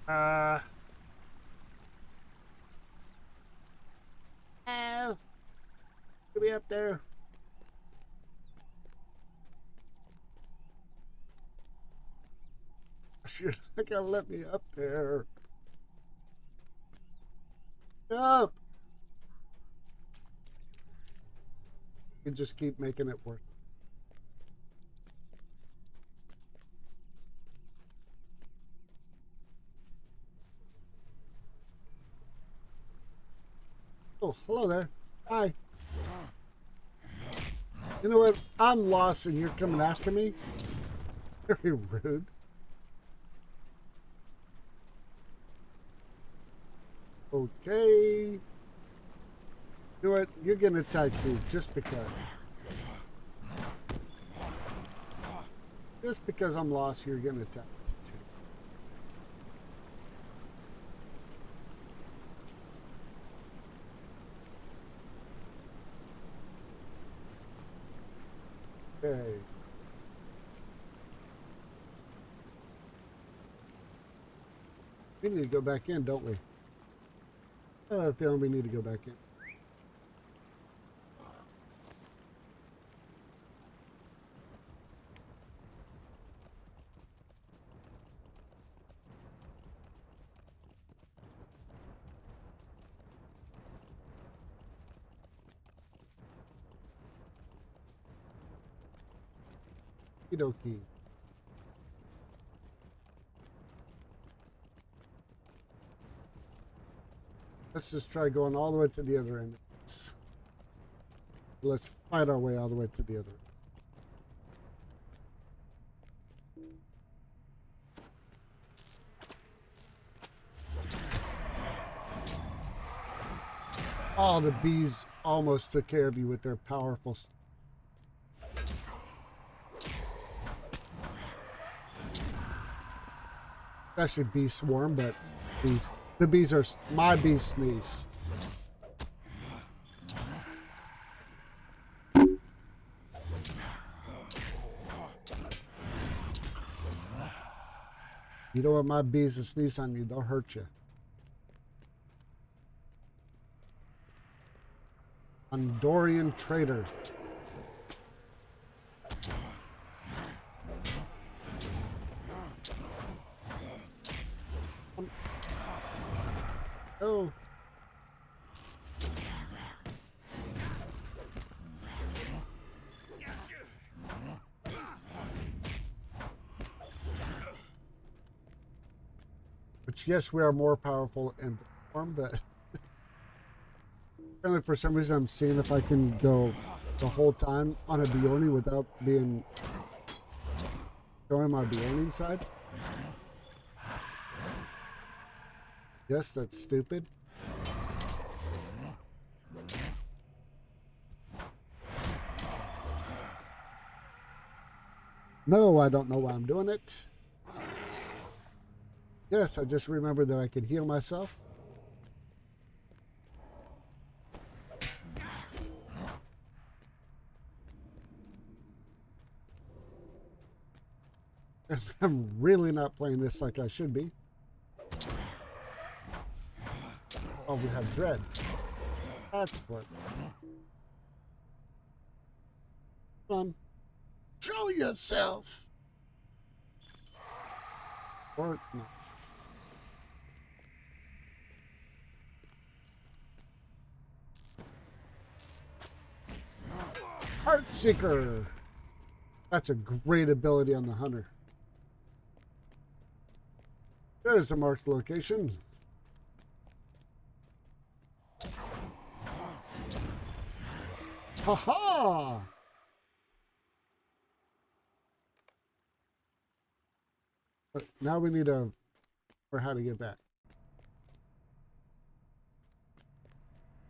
Oh, get me up there. You're not gonna let me up there. Up. You just keep making it work. Oh, hello there. Hi. You know what? I'm lost and you're coming after me? Very rude. Okay. You know what? You're getting attacked too, just because. Just because I'm lost, you're getting attacked too. Okay. We need to go back in, don't we? I have a feeling we need to go back in. Okie. Let's just try going all the way to the other end. Let's fight our way all the way to the other end. Oh, the bees almost took care of you with their powerful. Especially bee swarm, but the bees are my bees sneeze. You don't want my bees to sneeze on you, they'll hurt you. Andorian traitor. Oh. Which, yes, we are more powerful in form, but apparently for some reason I'm seeing if I can go the whole time on a Beorning without being showing my Beorning side. Yes, that's stupid. No, I don't know why I'm doing it. Yes, I just remembered that I could heal myself. And I'm really not playing this like I should be. Oh, we have dread. That's what. Come on. Show yourself. Or no. Heartseeker. That's a great ability on the hunter. There's the marked location. Ha-ha! But now we need a or how to get back.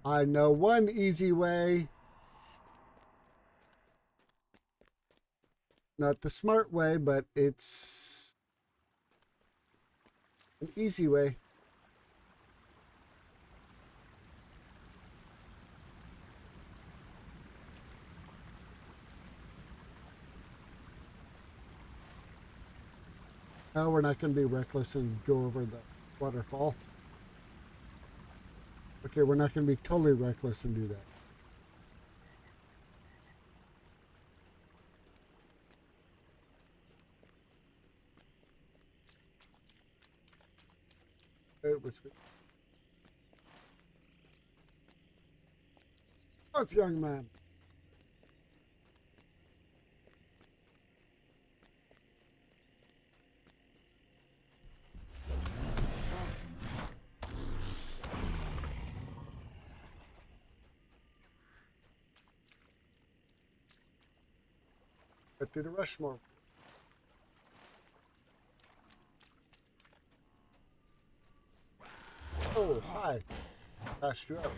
I know one easy way. Not the smart way, but it's an easy way. No, we're not going to be reckless and go over the waterfall. Okay, we're not going to be totally reckless and do that. It was North, young man. Get through the Rushmore. Oh, hi. Passed you up.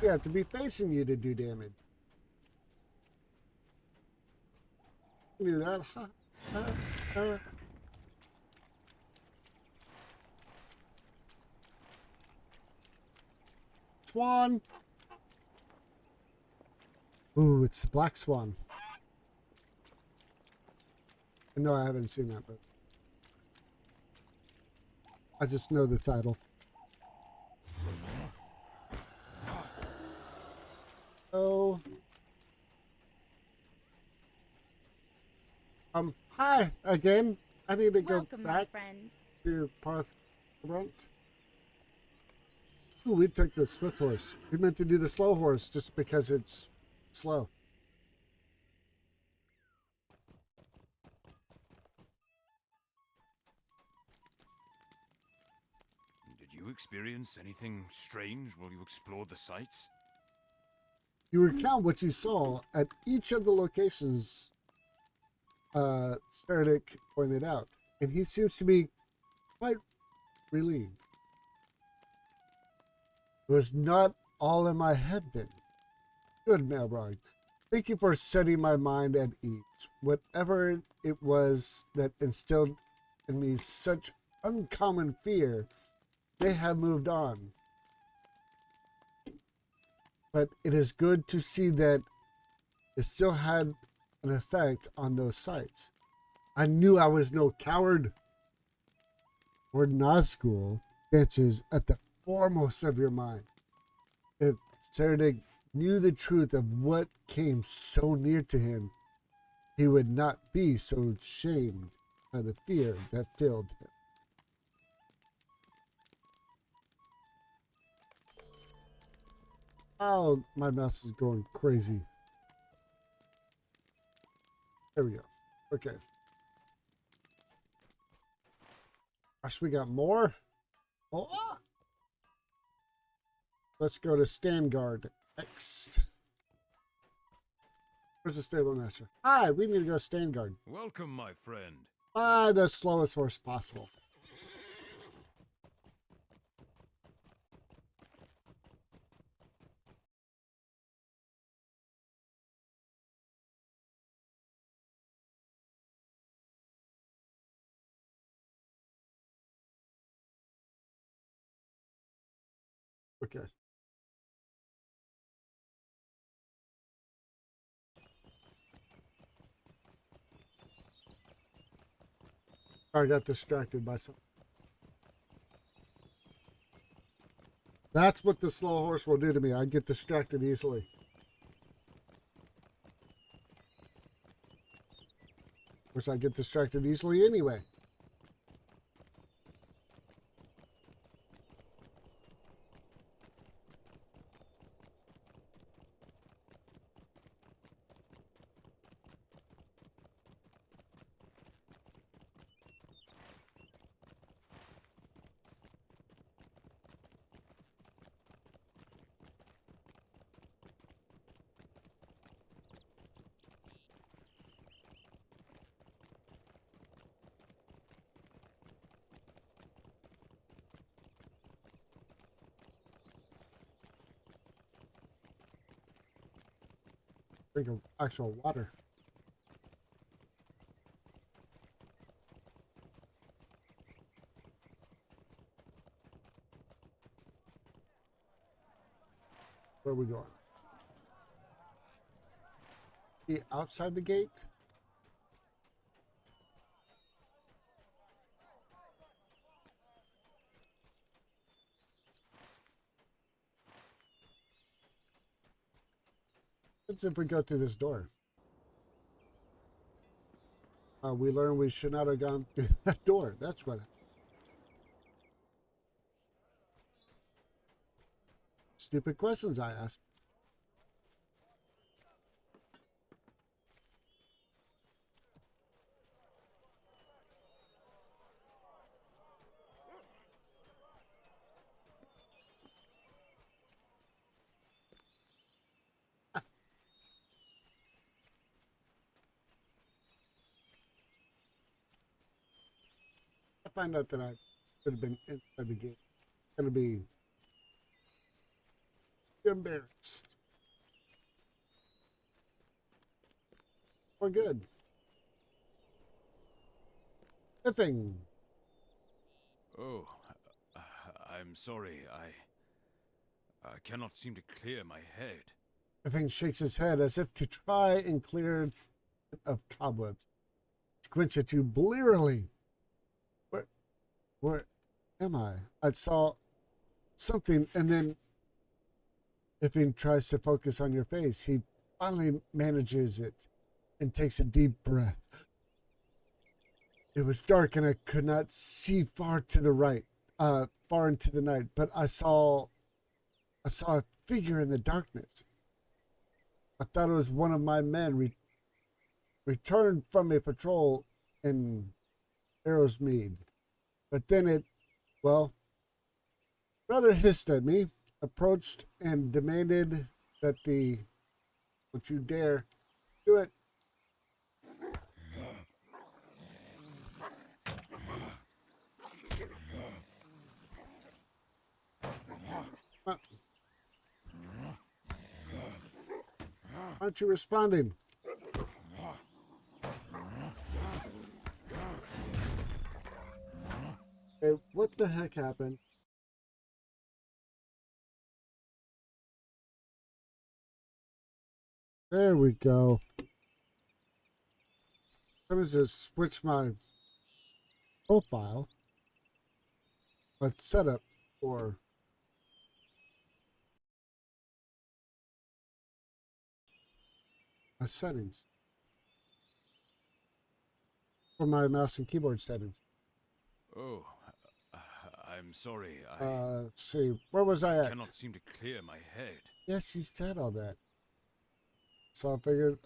You have to be facing you to do damage. You do that. Ha, ha, ha. Swan. Ooh, it's the Black Swan. No, I haven't seen that, but I just know the title. Oh. Hi again. I need to Welcome, go my back friend. to Parthrunt. Ooh, we took the swift horse. We meant to do the slow horse just because it's slow. Did you experience anything strange while you explored the sites? You recount what you saw at each of the locations Stardick pointed out, and he seems to be quite relieved. It was not all in my head then. Good, Maelbrog. Thank you for setting my mind at ease. Whatever it was that instilled in me such uncommon fear may have moved on. But it is good to see that it still had an effect on those sights. I knew I was no coward. Lord Nazgul dances at the foremost of your mind. If Seredig knew the truth of what came so near to him, he would not be so shamed by the fear that filled him. Oh, my mouse is going crazy. There we go. Okay. Gosh, we got more? Oh, ah! Let's go to Standguard next. Where's the stable master? Hi, we need to go Standguard. Welcome, my friend. The slowest horse possible. Okay. I got distracted by something. That's what the slow horse will do to me. I get distracted easily. Of course, I get distracted easily anyway. Drink of actual water. Where are we going? The outside the gate? What's if we go through this door? We learned we should not have gone through that door. That's what. Stupid questions I asked. I find out that I could have been inside the gate. I'm gonna be embarrassed. We're good. Iffing. Oh, I'm sorry. I cannot seem to clear my head. Iffing shakes his head as if to try and clear it of cobwebs. Squints at you blearily. Where am I? I saw something, and then Iffing tries to focus on your face. He finally manages it and takes a deep breath. It was dark and I could not see far to the right, far into the night, but I saw a figure in the darkness. I thought it was one of my men returned from a patrol in Arrowsmead. But then it, well, rather hissed at me, approached and demanded that don't you dare do it. Aren't you responding? Hey, what the heck happened? There we go. Let me just switch my profile. Let's set up for my settings. For my mouse and keyboard settings. Oh, I'm sorry. Let's see. Where was I at? Cannot seem to clear my head. Yes, you said all that. So I figured,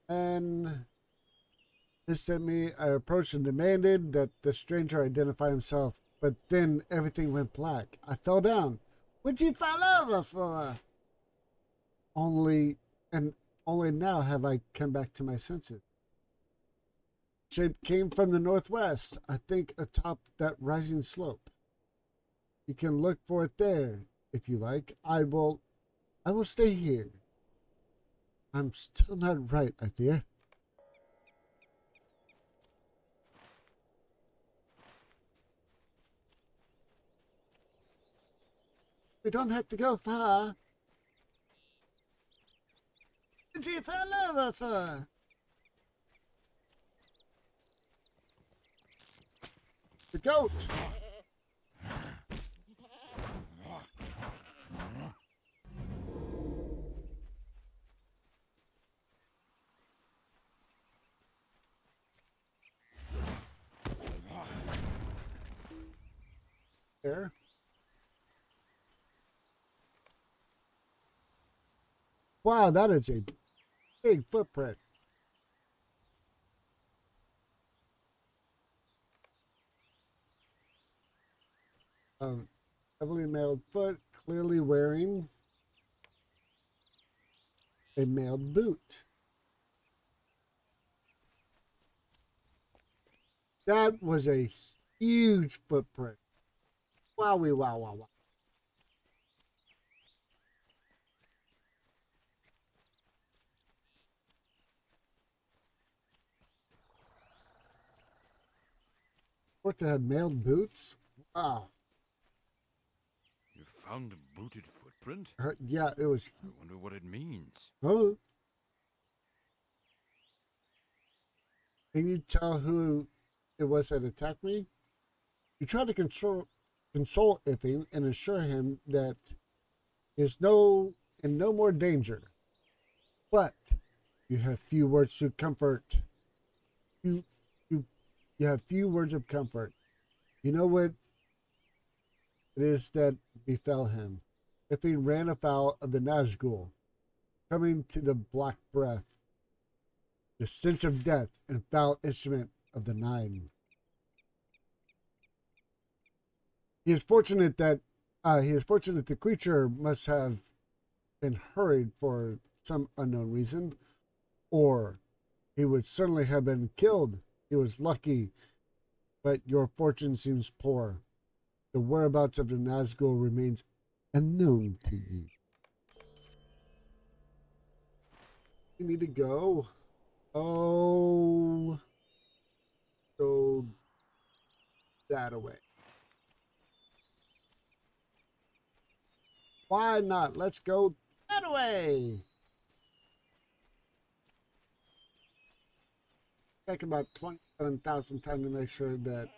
and instantly I approached and demanded that the stranger identify himself, but then everything went black. I fell down. What'd you fall over for? Only now have I come back to my senses. Shape came from the northwest, I think atop that rising slope. You can look for it there, if you like. I will stay here. I'm still not right, I fear. We don't have to go far. What did you fall over for? The goat. There. Wow, that is a big footprint. Heavily mailed foot, clearly wearing a mailed boot. That was a huge footprint. Wowie, wow, wow, wow. What to have mailed boots? Wow. You found a booted footprint? Yeah, it was. I wonder what it means. Oh. Can you tell who it was that attacked me? You try to console Iffing and assure him that he is in no more danger. But you have few words to comfort. You you you have few words of comfort. You know what it is that befell him. Iffing ran afoul of the Nazgul, coming to the black breath, the stench of death and foul instrument of the nine. He is fortunate the creature must have been hurried for some unknown reason, or he would certainly have been killed. He was lucky, but your fortune seems poor. The whereabouts of the Nazgul remains unknown to you. You need to go. Oh, go that away. Why not? Let's go that way. Take about 27,000 times to make sure that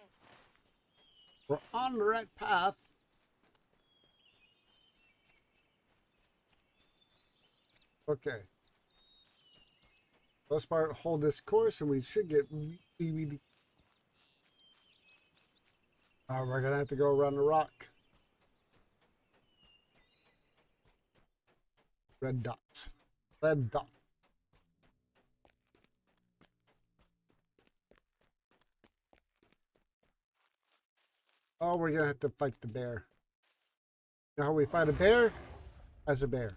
we're on the right path. Okay. Most part, hold this course and we should get really. We're going to have to go around the rock. Red dots. Red dots. Oh, we're going to have to fight the bear. You know how we fight a bear? As a bear.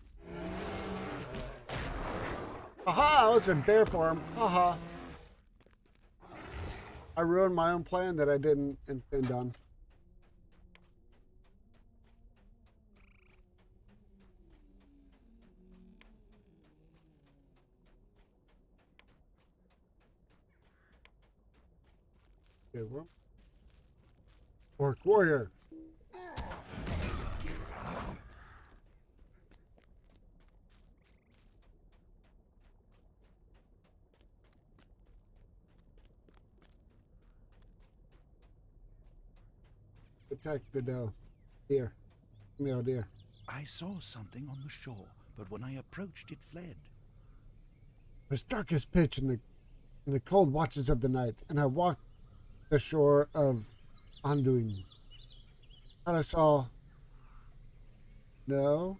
Aha! I was in bear form. Aha. I ruined my own plan that I didn't intend on. Okay, well. Orc warrior. Attack the deer. Male deer. I saw something on the shore, but when I approached, it fled. It was dark as pitch in the cold watches of the night, and I walked the shore of Anduin. Thought I saw. No.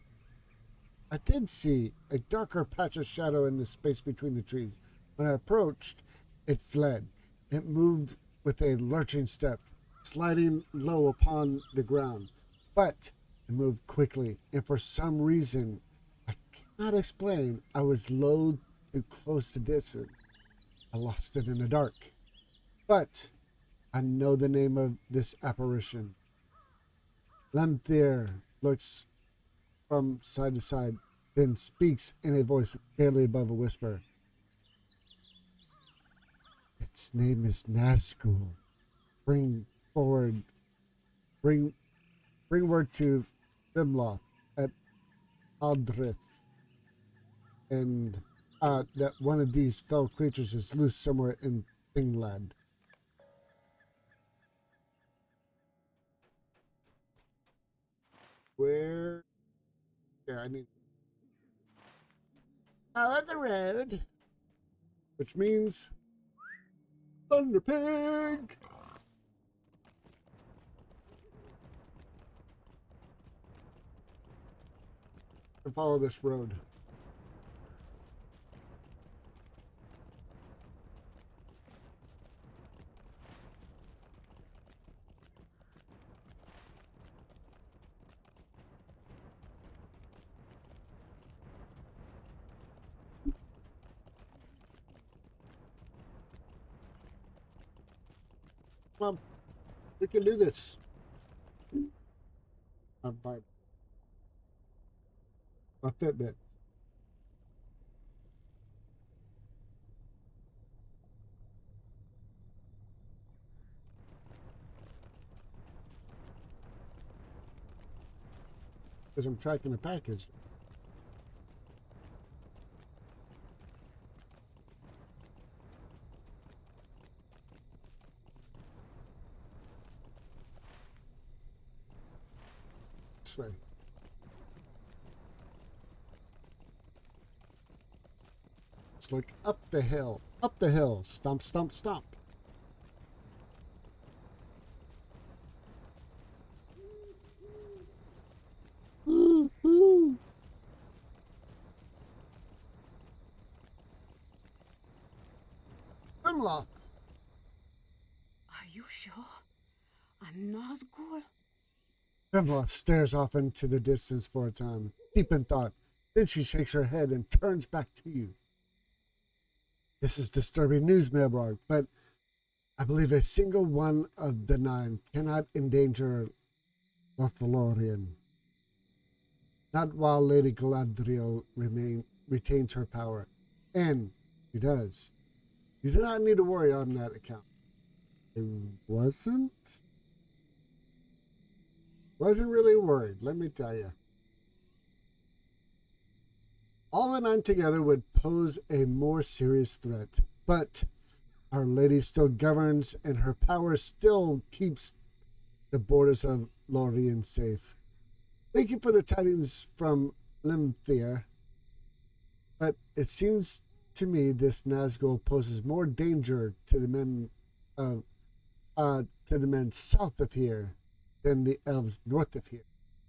I did see a darker patch of shadow in the space between the trees. When I approached, it fled. It moved with a lurching step, sliding low upon the ground. But it moved quickly, and for some reason I cannot explain, I was loath to close the distance. I lost it in the dark. But I know the name of this apparition. Lemthir looks from side to side, then speaks in a voice barely above a whisper. Its name is Nazgul. Bring forward, bring word to Fimloth at Aldrith, and that one of these fell creatures is loose somewhere in Thingland. Where? Yeah, I need. Follow the road. Which means Thunder Pig. And follow this road. Come on, we can do this. My Fitbit. Because I'm tracking the package. This way. Let's look up the hill. Up the hill. Stomp, stomp, stomp. Woo, woo. Grimlock. Are you sure? A Nazgul? Grimlock stares off into the distance for a time, deep in thought. Then she shakes her head and turns back to you. This is disturbing news, Maelbrog, but I believe a single one of the 9 cannot endanger Lothlorien. Not while Lady Galadriel retains her power. And she does. You do not need to worry on that account. I wasn't really worried, let me tell you. All the 9 together would pose a more serious threat, but Our Lady still governs, and her power still keeps the borders of Lorien safe. Thank you for the tidings from Lemthir, but it seems to me this Nazgul poses more danger to the men south of here than the elves north of here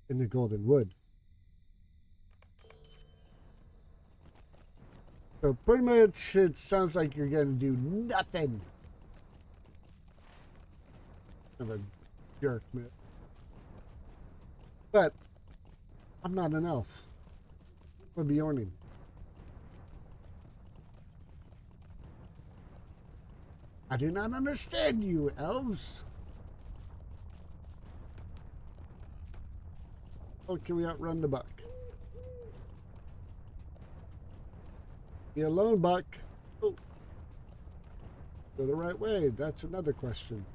in the Golden Wood. So pretty much it sounds like you're going to do nothing. Kind of a jerk, man. But I'm not an elf. I'm a Beorning. I do not understand you, elves. Oh, can we outrun the buck? Be alone, buck. Oh. Go the right way? That's another question.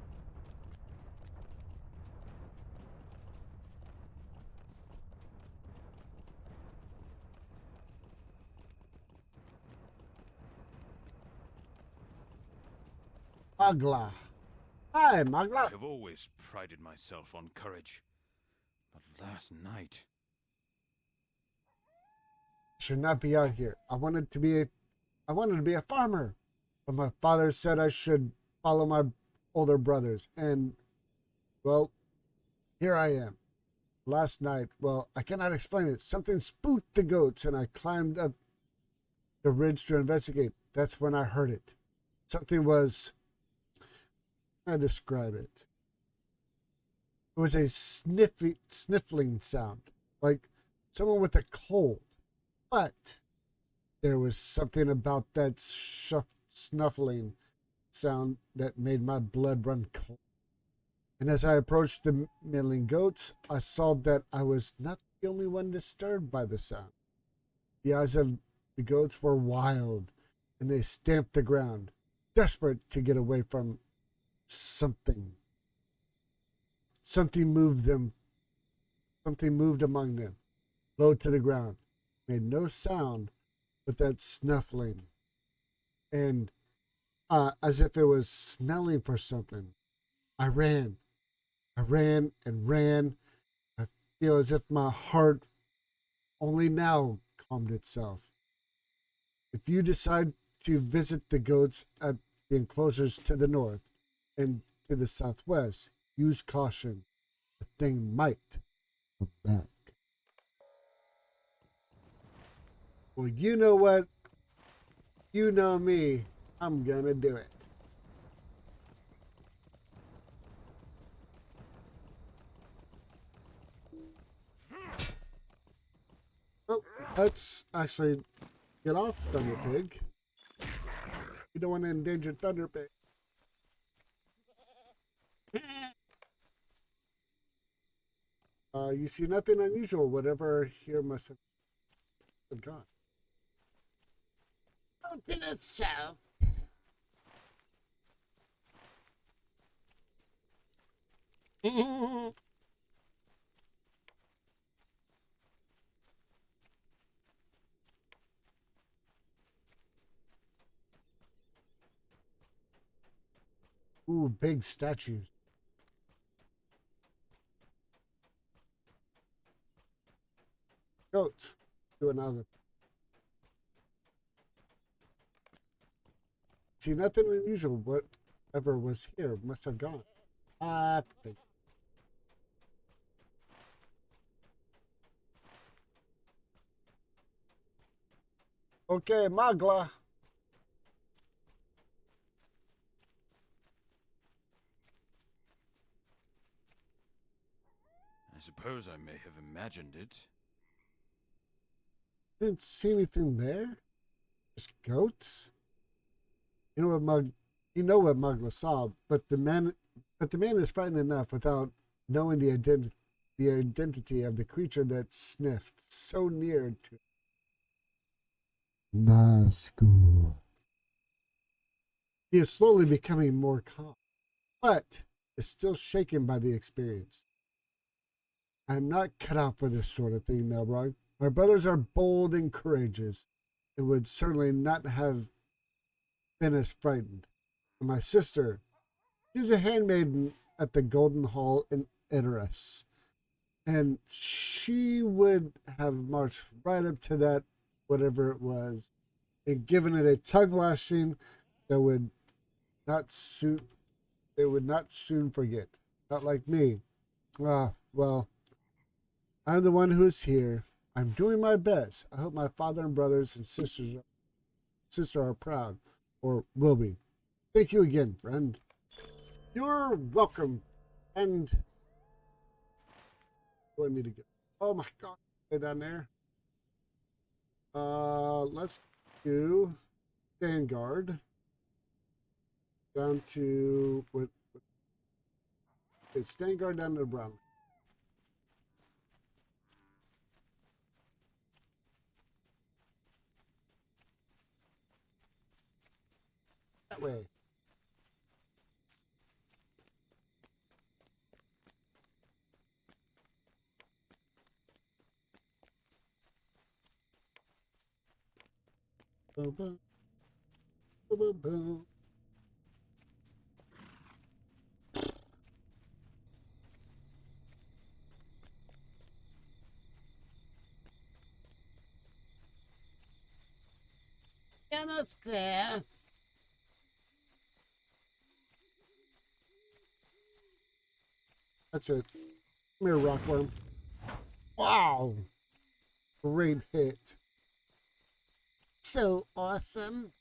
Magla. Hi, I Magla. have always prided myself on courage. But last night... Should not be out here. I wanted to be a farmer. But my father said I should follow my older brothers. And, well, here I am. Last night, well, I cannot explain it. Something spooked the goats, and I climbed up the ridge to investigate. That's when I heard it. Something was... How do I describe it? It was a sniffling sound, like someone with a cold. But there was something about that snuffling sound that made my blood run cold. And as I approached the milling goats, I saw that I was not the only one disturbed by the sound. The eyes of the goats were wild, and they stamped the ground, desperate to get away from something. Something moved them. Something moved among them, low to the ground. Made no sound but that snuffling. And as if it was smelling for something. I ran. I ran and ran. I feel as if my heart only now calmed itself. If you decide to visit the goats at the enclosures to the north and to the southwest, use caution. The thing might come back. Well, you know what? You know me. I'm gonna do it. Oh, let's actually get off Thunder Pig. You don't want to endanger Thunder Pig. You see nothing unusual. Whatever here must have been gone. Go to the south. Ooh, big statues. Goats. Do another. See nothing unusual. Whatever was here must have gone. Think. Okay, Magla. I suppose I may have imagined it. Didn't see anything there. Just goats. You know what Magla saw, but the man is frightened enough without knowing the identity of the creature that sniffed so near to Nazgul. He is slowly becoming more calm, but is still shaken by the experience. I am not cut out for this sort of thing, Maelbrog. My brothers are bold and courageous, and would certainly not have been as frightened. And my sister, she's a handmaiden at the Golden Hall in Idris, and she would have marched right up to that, whatever it was, and given it a tongue lashing that would not soon, they would not soon forget. Not like me. Well, I'm the one who is here. I'm doing my best. I hope my father and brothers and sister are proud, or will be. Thank you again, friend. You're welcome. And where do I need to go? Oh my God, stay down there. Let's do stand guard down to okay, stand guard down to the brown. That way. Boom, boom, boom, boom, boom. Almost there. That's it. Come here, rockworm. Wow. Great hit. So awesome.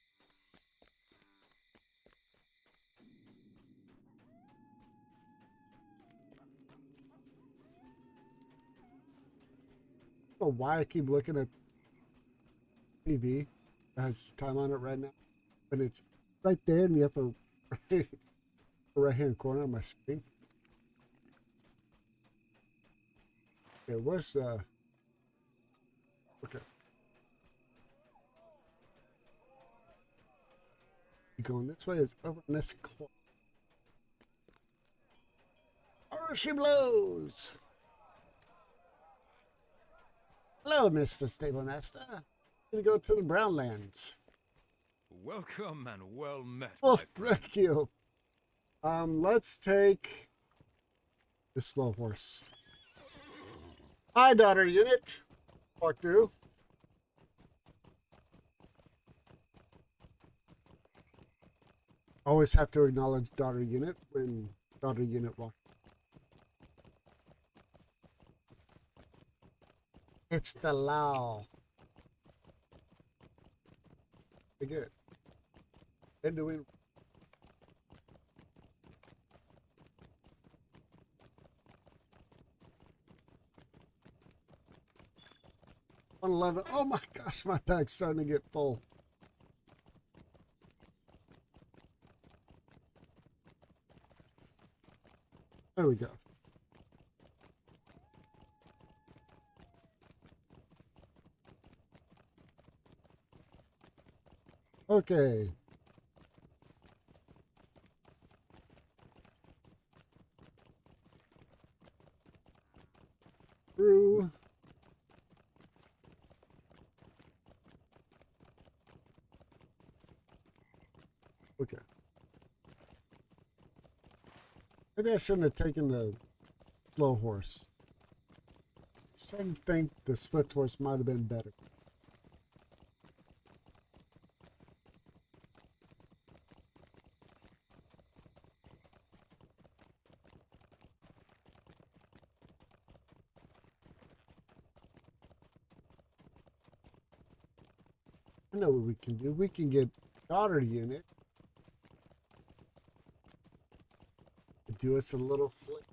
I don't know why I keep looking at TV. It has time on it right now. And it's right there in the upper right hand corner of my screen. Okay, where's okay. You going this way is over in this corner. Oh, she blows. Hello, Mr. Stable Master. Gonna go to the Brownlands. Welcome and well met, Oh, my friend. thank you. Let's take the slow horse. Hi, daughter unit. Walk through. Always have to acknowledge daughter unit when daughter unit walks. It's the law. Pretty good. They're doing. $111. Oh my gosh, my bag's starting to get full. There we go. Okay. Through. Okay. Maybe I shouldn't have taken the slow horse. I'm starting to think the swift horse might have been better. I know what we can do. We can get daughter unit to do us a little flick.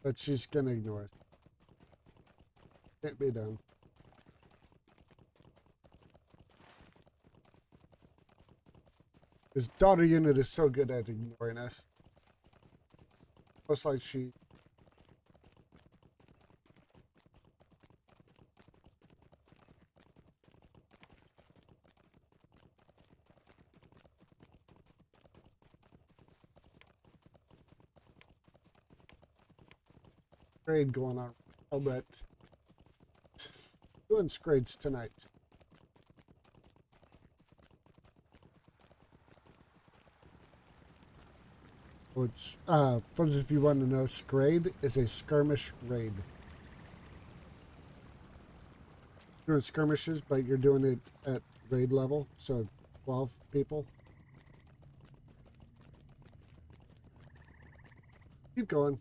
But she's gonna ignore us. Can't be done. His daughter unit is so good at ignoring us. Looks like she. Grade going on. I'll bet. Doing grades tonight. Which, for those if you want to know, Scrade is a skirmish raid. You're doing skirmishes, but you're doing it at raid level, so 12 people. Keep going.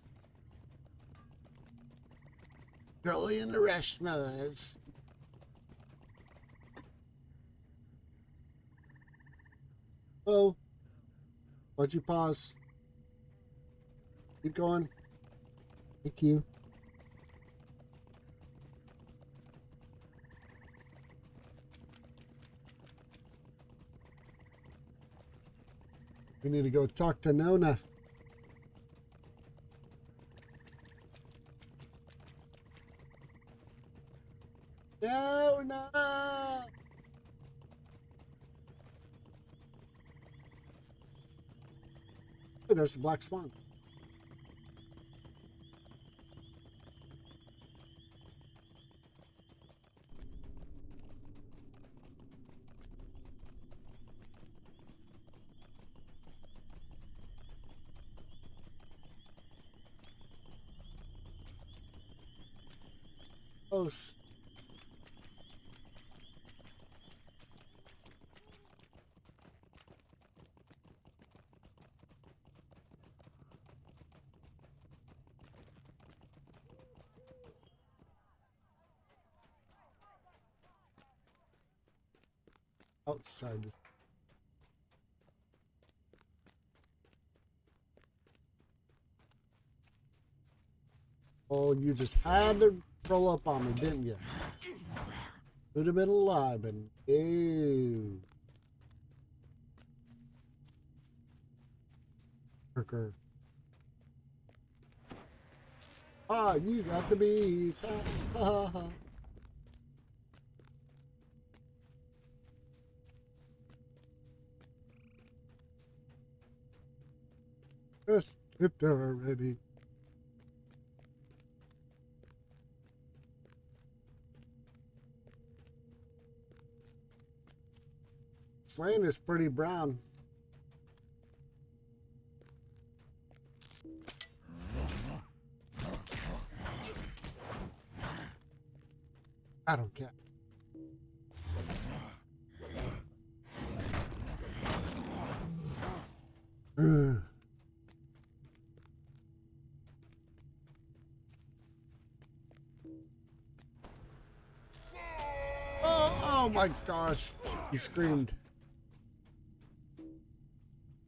Girlie and the Rashmas. Oh. Why'd you pause? Keep going. Thank you. We need to go talk to Nona. Nona! Hey, there's the black swan. close. Outside this. Oh, you just had to roll up on me, didn't you? Could have been alive, and ew. Kirker. Ah, you got the bees. Ha ha ha. Ha. Just get there already. This land is pretty brown. I don't care. Ugh. Oh my gosh. He screamed.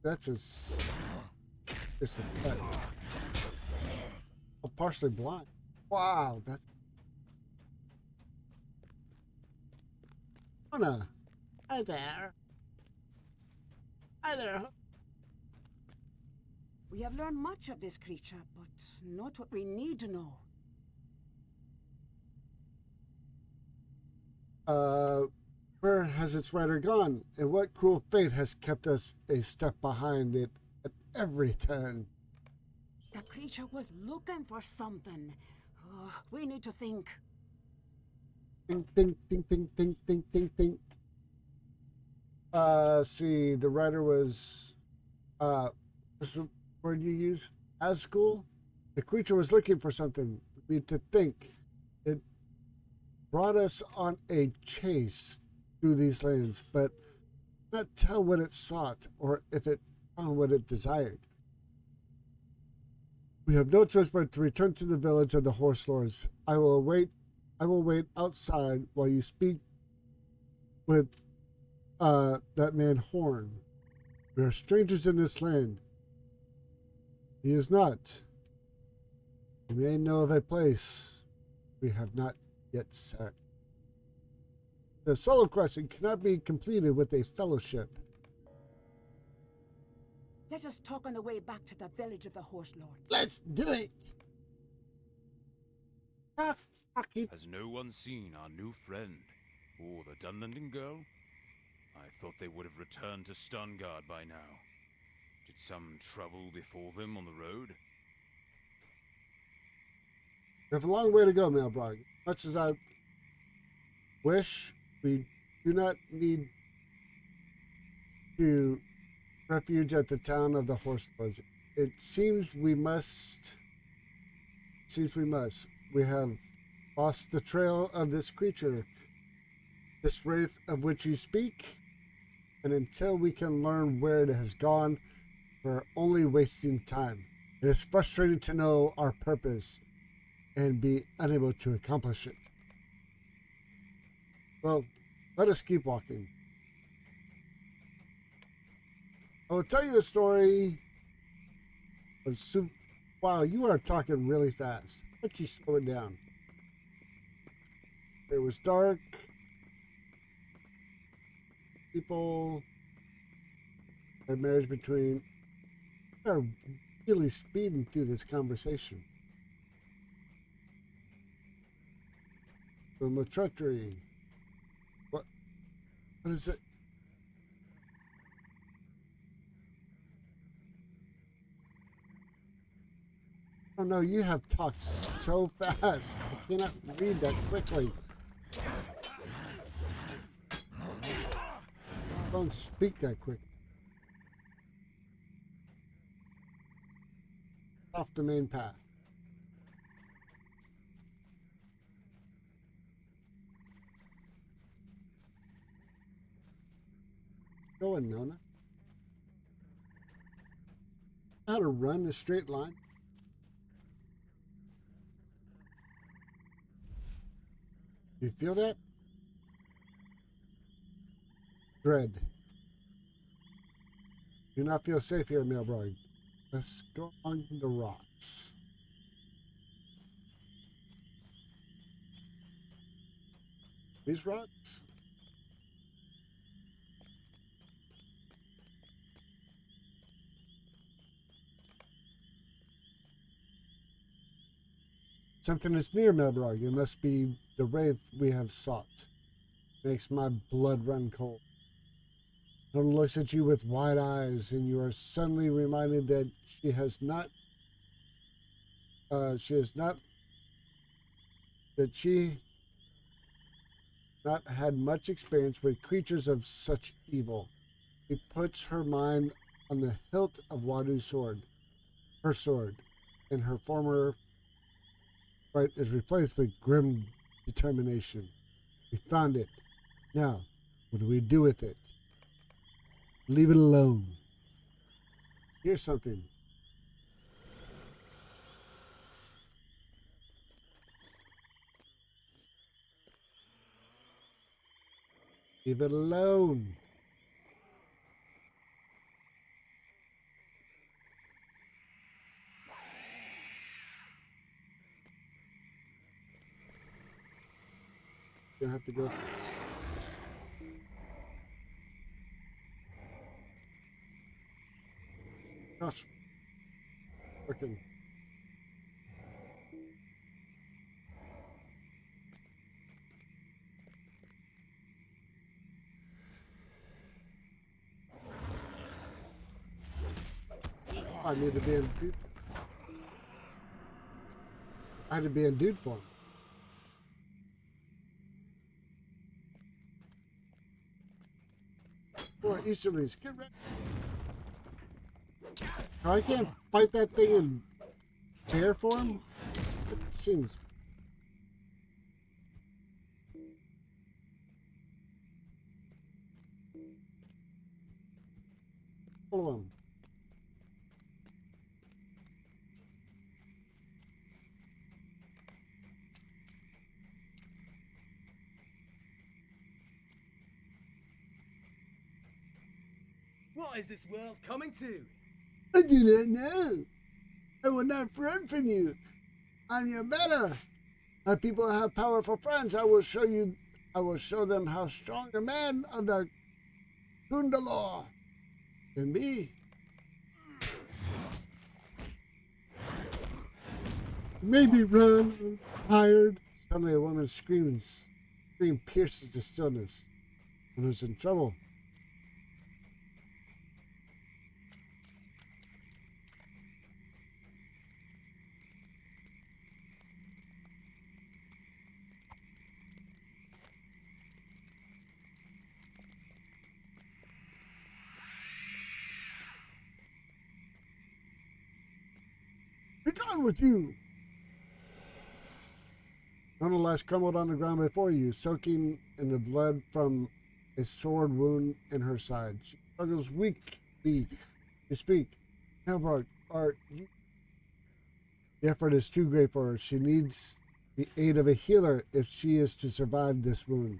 That's his. It's a pet. Oh, partially blind. Wow, that's. Anna. Hi there. Hi there. We have learned much of this creature, but not what we need to know. Where has its rider gone? And what cruel fate has kept us a step behind it at every turn? The creature was looking for something. We need to think. Think, think, think, think, think, think, think, think. See, the rider was, what's the word you use? As school? The creature was looking for something. We need to think. It brought us on a chase through these lands, but not tell what it sought or if it found what it desired. We have no choice but to return to the village of the horse lords. I will wait outside while you speak with that man Horn. We are strangers in this land. He is not. We may know of a place we have not yet set. The solo quest cannot be completed with a fellowship. Let us talk on the way back to the village of the horse lords. Let's do it! Has no one seen our new friend, or the Dunlending girl? I thought they would have returned to Stungard by now. Did some trouble befall them on the road? We have a long way to go, Maelbrog. Much as I wish, we do not need to refuge at the town of the horse lords. It seems we must. We have lost the trail of this creature, this wraith of which you speak, and until we can learn where it has gone, we're only wasting time. It is frustrating to know our purpose and be unable to accomplish it. Well, let us keep walking. I will tell you the story of Wow, you are talking really fast. Let you slow it down. It was dark. People. A marriage between. We are really speeding through this conversation. From a treachery. What is it? Oh no, you have talked so fast. I cannot read that quickly. Don't speak that quick. Off the main path. going, Nona? How to run a straight line? You feel that? Dread. Do not feel safe here, Maelbrog. Let's go on the rocks. These rocks? Something is near, Maelbrog. It must be the wraith we have sought. Makes my blood run cold. Nona looks at you with wide eyes, and you are suddenly reminded that she has not had much experience with creatures of such evil. She puts her mind on the hilt of Wadu's sword, her sword, and her former fight is replaced with grim determination. We found it. Now, what do we do with it? Leave it alone. Here's something. Leave it alone. You don't have to go. Gosh. Okay. I need to be in dude. I had to be in dude form. Or Easterlies, get ready. I can't fight that thing in bear form? It seems. Follow him. What is this world coming to? I do not know. I will not run from you. I'm your better. My people have powerful friends. I will show them how strong a man of the Gundalor can be. Maybe run. I'm tired. Suddenly a woman's scream pierces the stillness. Someone's in trouble. Be gone with you! Nonetheless crumbled on the ground before you, soaking in the blood from a sword wound in her side. She struggles weakly to speak. Maelbrog, are you? The effort is too great for her. She needs the aid of a healer if she is to survive this wound. In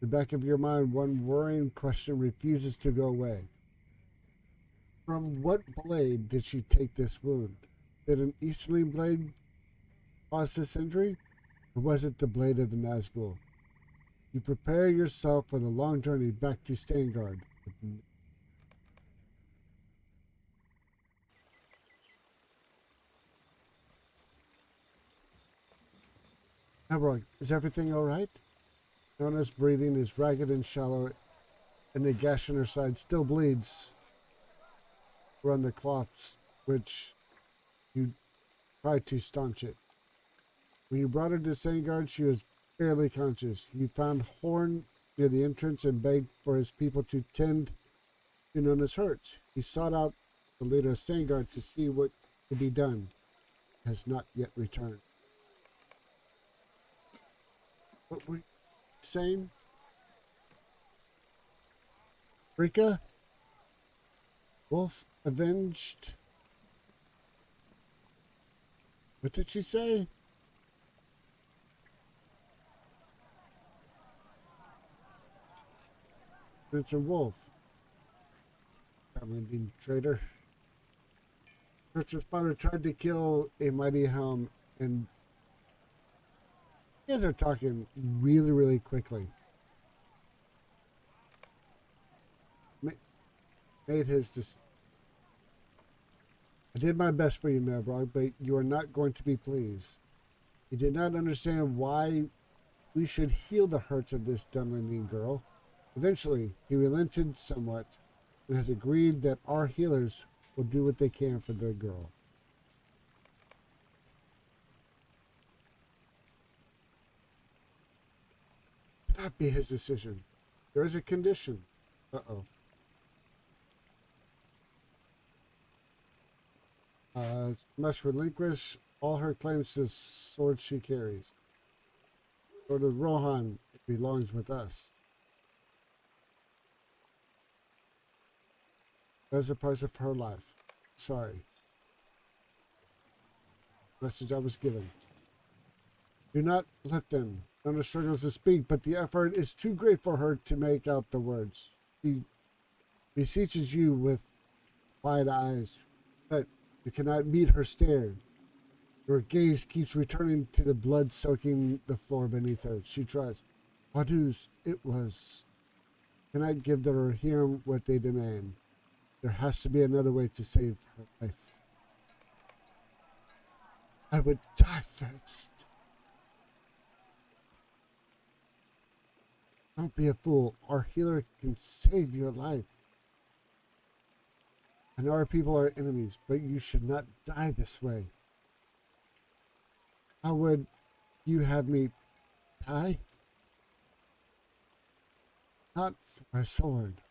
the back of your mind, one worrying question refuses to go away. From what blade did she take this wound? Did an Easterling blade cause this injury? Or was it the blade of the Nazgul? You prepare yourself for the long journey back to Stangard. Maelbrog, is everything all right? Nona's breathing is ragged and shallow, and the gash in her side still bleeds around the cloths, which you tried to staunch it. When you brought her to Stangard, she was barely conscious. You found Horn near the entrance and begged for his people to tend to Nona's hurts. He sought out the leader of Stangard to see what could be done. He has not yet returned. What were you saying? Rika? Wolf avenged? What did she say? It's a wolf. Probably being traitor. Richard's father tried to kill a mighty helm, and you guys are talking really, really quickly. Made his decision. I did my best for you, Maelbrog, but you are not going to be pleased. He did not understand why we should heal the hurts of this Dunlending girl. Eventually, he relented somewhat and has agreed that our healers will do what they can for the girl. That be his decision. There is a condition. Uh-oh. Must relinquish all her claims to the sword she carries. Sword of Rohan, it belongs with us. That's the price of her life. Sorry. Message I was given. Do not let them. Nona struggles to speak, but the effort is too great for her to make out the words. She beseeches you with wide eyes, but you cannot meet her stare. Your gaze keeps returning to the blood soaking the floor beneath her. She tries. Wadus, it was. Cannot give the Rohirrim what they demand. There has to be another way to save her life. I would die first. Don't be a fool. Our healer can save your life. I know our people are enemies, but you should not die this way. How would you have me die? Not for a sword.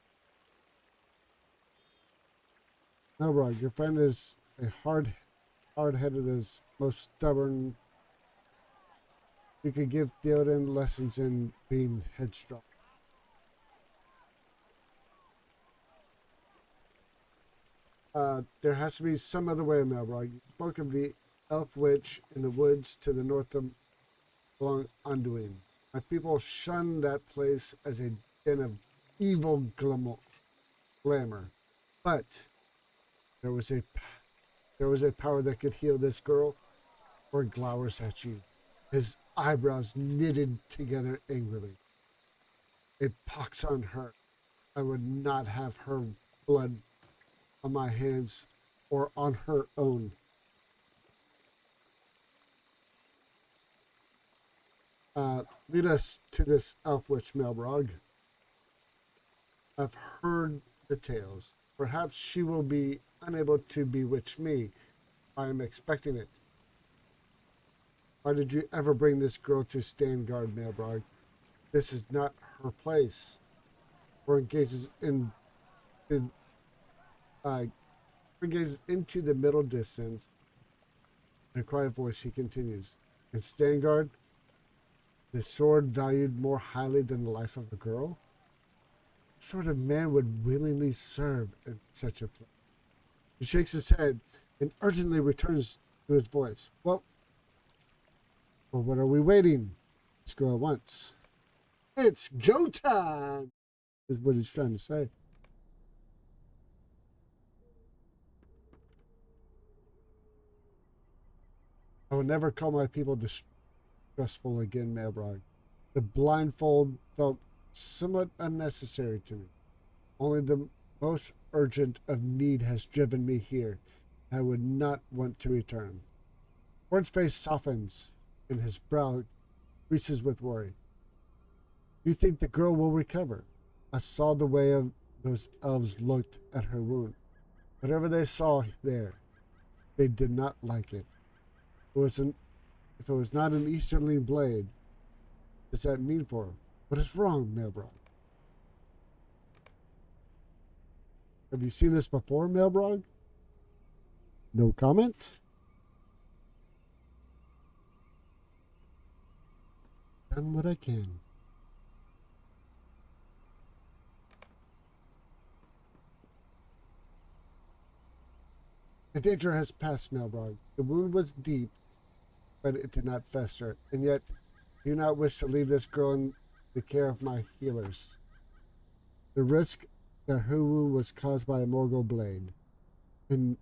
No, Rod, your friend is a hard-headed as most stubborn. You could give Theoden lessons in being headstrong. There has to be some other way, Maelbrog. You spoke of the elf witch in the woods to the north of along Anduin. My people shun that place as a den of evil glamour. But there was a power that could heal this girl. Or glowers at you, his eyebrows knitted together angrily. A pox on her. I would not have her blood on my hands or on her own. Lead us to this elf witch, Maelbrog. I've heard the tales. Perhaps she will be unable to bewitch me. I am expecting it. Why did you ever bring this girl to stand guard, Maelbrog? This is not her place. Or gazes into the middle distance. In a quiet voice, he continues. And stand guard, the sword valued more highly than the life of a girl? What sort of man would willingly serve in such a place? He shakes his head and urgently returns to his voice. Well, for what are we waiting? Let's go at once. It's go time, is what he's trying to say. I will never call my people distrustful again, Maelbrog. The blindfold felt somewhat unnecessary to me. Only the most urgent of need has driven me here. I would not want to return. Ward's face softens, and his brow creases with worry. You think the girl will recover? I saw the way of those elves looked at her wound. Whatever they saw there, they did not like it. If it was not an Easterling blade, what does that mean for her? What is wrong, Maelbrog? Have you seen this before, Maelbrog? No comment? Done what I can. The danger has passed, Maelbrog. The wound was deep, but it did not fester, and yet I do not wish to leave this girl in the care of my healers. The risk that her wound was caused by a Morgul blade, and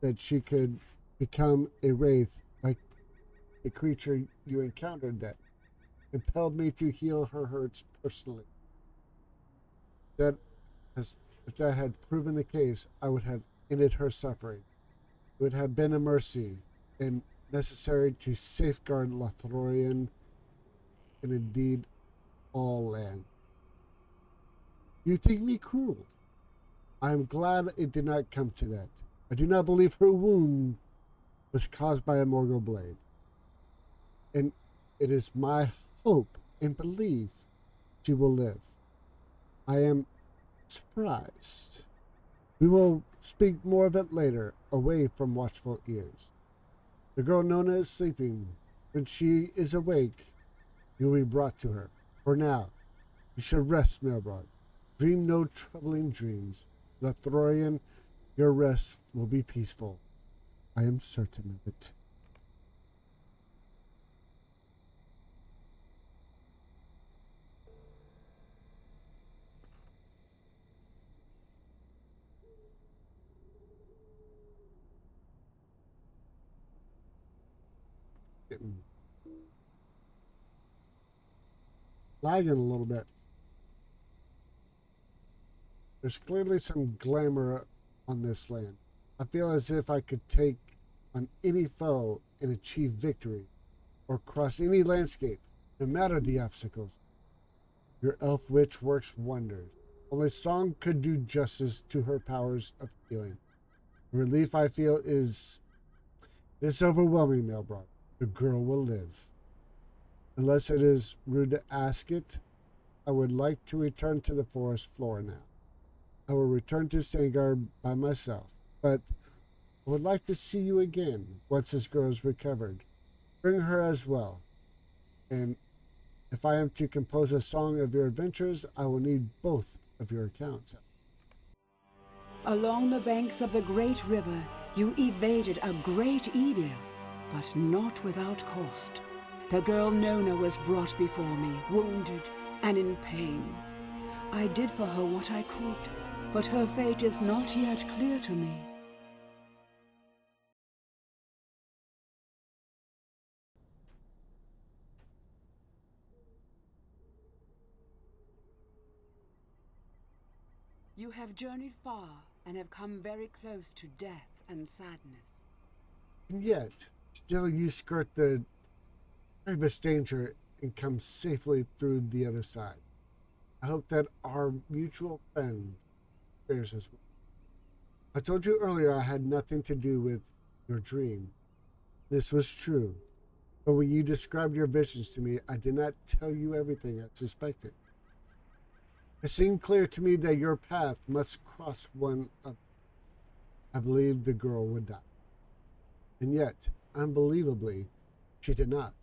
that she could become a wraith like the creature you encountered that impelled me to heal her hurts personally. That as if that had proven the case, I would have ended her suffering. It would have been a mercy and necessary to safeguard Lothlorien and indeed all land. You think me cruel. I am glad it did not come to that. I do not believe her wound was caused by a Morgul blade. And it is my hope and belief she will live. I am surprised. We will speak more of it later, away from watchful ears. The girl Nona is sleeping. When she is awake, you will be brought to her. For now, you should rest, Maelbrog. Dream no troubling dreams. Lothlorien, your rest will be peaceful. I am certain of it. Getting lagging a little bit. There's clearly some glamour on this land. I feel as if I could take on any foe and achieve victory, or cross any landscape, no matter the obstacles. Your elf witch works wonders. Only song could do justice to her powers of healing. The relief I feel is this overwhelming, Maelbrog. The girl will live. Unless it is rude to ask it, I would like to return to the forest floor now. I will return to Sangard by myself, but I would like to see you again once this girl is recovered. Bring her as well. And if I am to compose a song of your adventures, I will need both of your accounts. Along the banks of the great river, you evaded a great evil, but not without cost. The girl Nona was brought before me, wounded and in pain. I did for her what I could, but her fate is not yet clear to me. You have journeyed far and have come very close to death and sadness. And yet, still you skirt the gravest danger and come safely through the other side. I hope that our mutual friend fares as well. I told you earlier I had nothing to do with your dream. This was true. But when you described your visions to me, I did not tell you everything I suspected. It seemed clear to me that your path must cross one of. I believed the girl would die. And yet, unbelievably, she did not.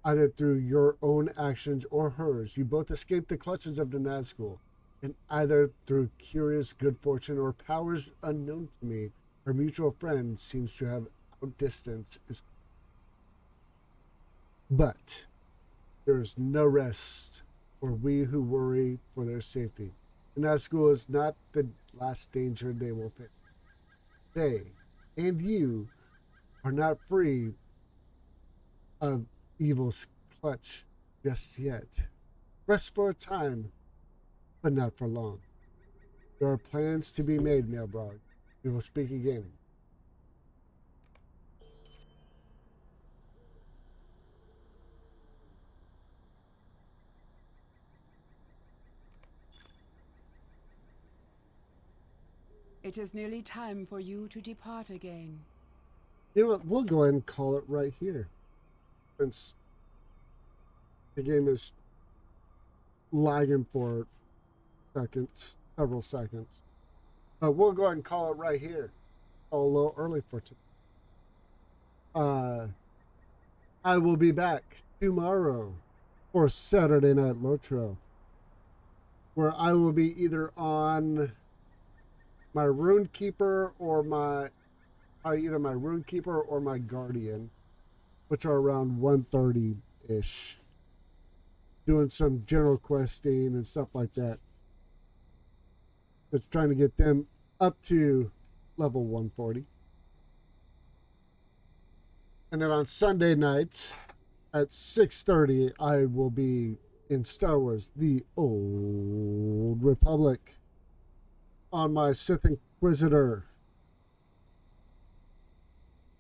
Either through your own actions or hers, you both escaped the clutches of the Nazgul, and either through curious good fortune or powers unknown to me, her mutual friend seems to have outdistanced his. But there is no rest for we who worry for their safety. The Nazgul is not the last danger they will face. They, and you, are not free of evil's clutch just yet. Rest for a time, but not for long. There are plans to be made, Maelbrog. We will speak again. It is nearly time for you to depart again. You know what? We'll go ahead and call it right here. Since the game is lagging for seconds, several seconds. We'll go ahead and call it right here. A little early for today. I will be back tomorrow for Saturday Night Lotro, where I will be either on my Runekeeper or my either my Runekeeper or my Guardian, which are around 130-ish. Doing some general questing and stuff like that. Just trying to get them up to level 140. And then on Sunday night at 6:30, I will be in Star Wars: The Old Republic on my Sith Inquisitor.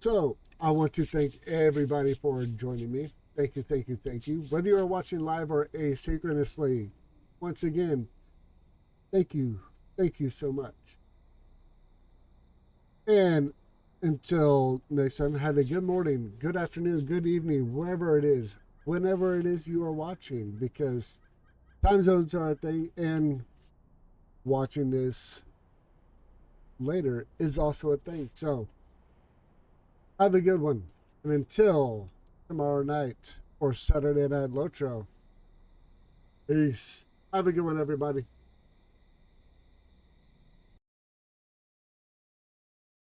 So I want to thank everybody for joining me. Thank you, thank you, thank you. Whether you're watching live or asynchronously, once again, thank you. Thank you so much. And until next time, have a good morning, good afternoon, good evening, wherever it is, whenever it is you are watching, because time zones are a thing, and watching this later is also a thing. So have a good one. And until tomorrow night or Saturday night Lotro, peace. Have a good one, everybody.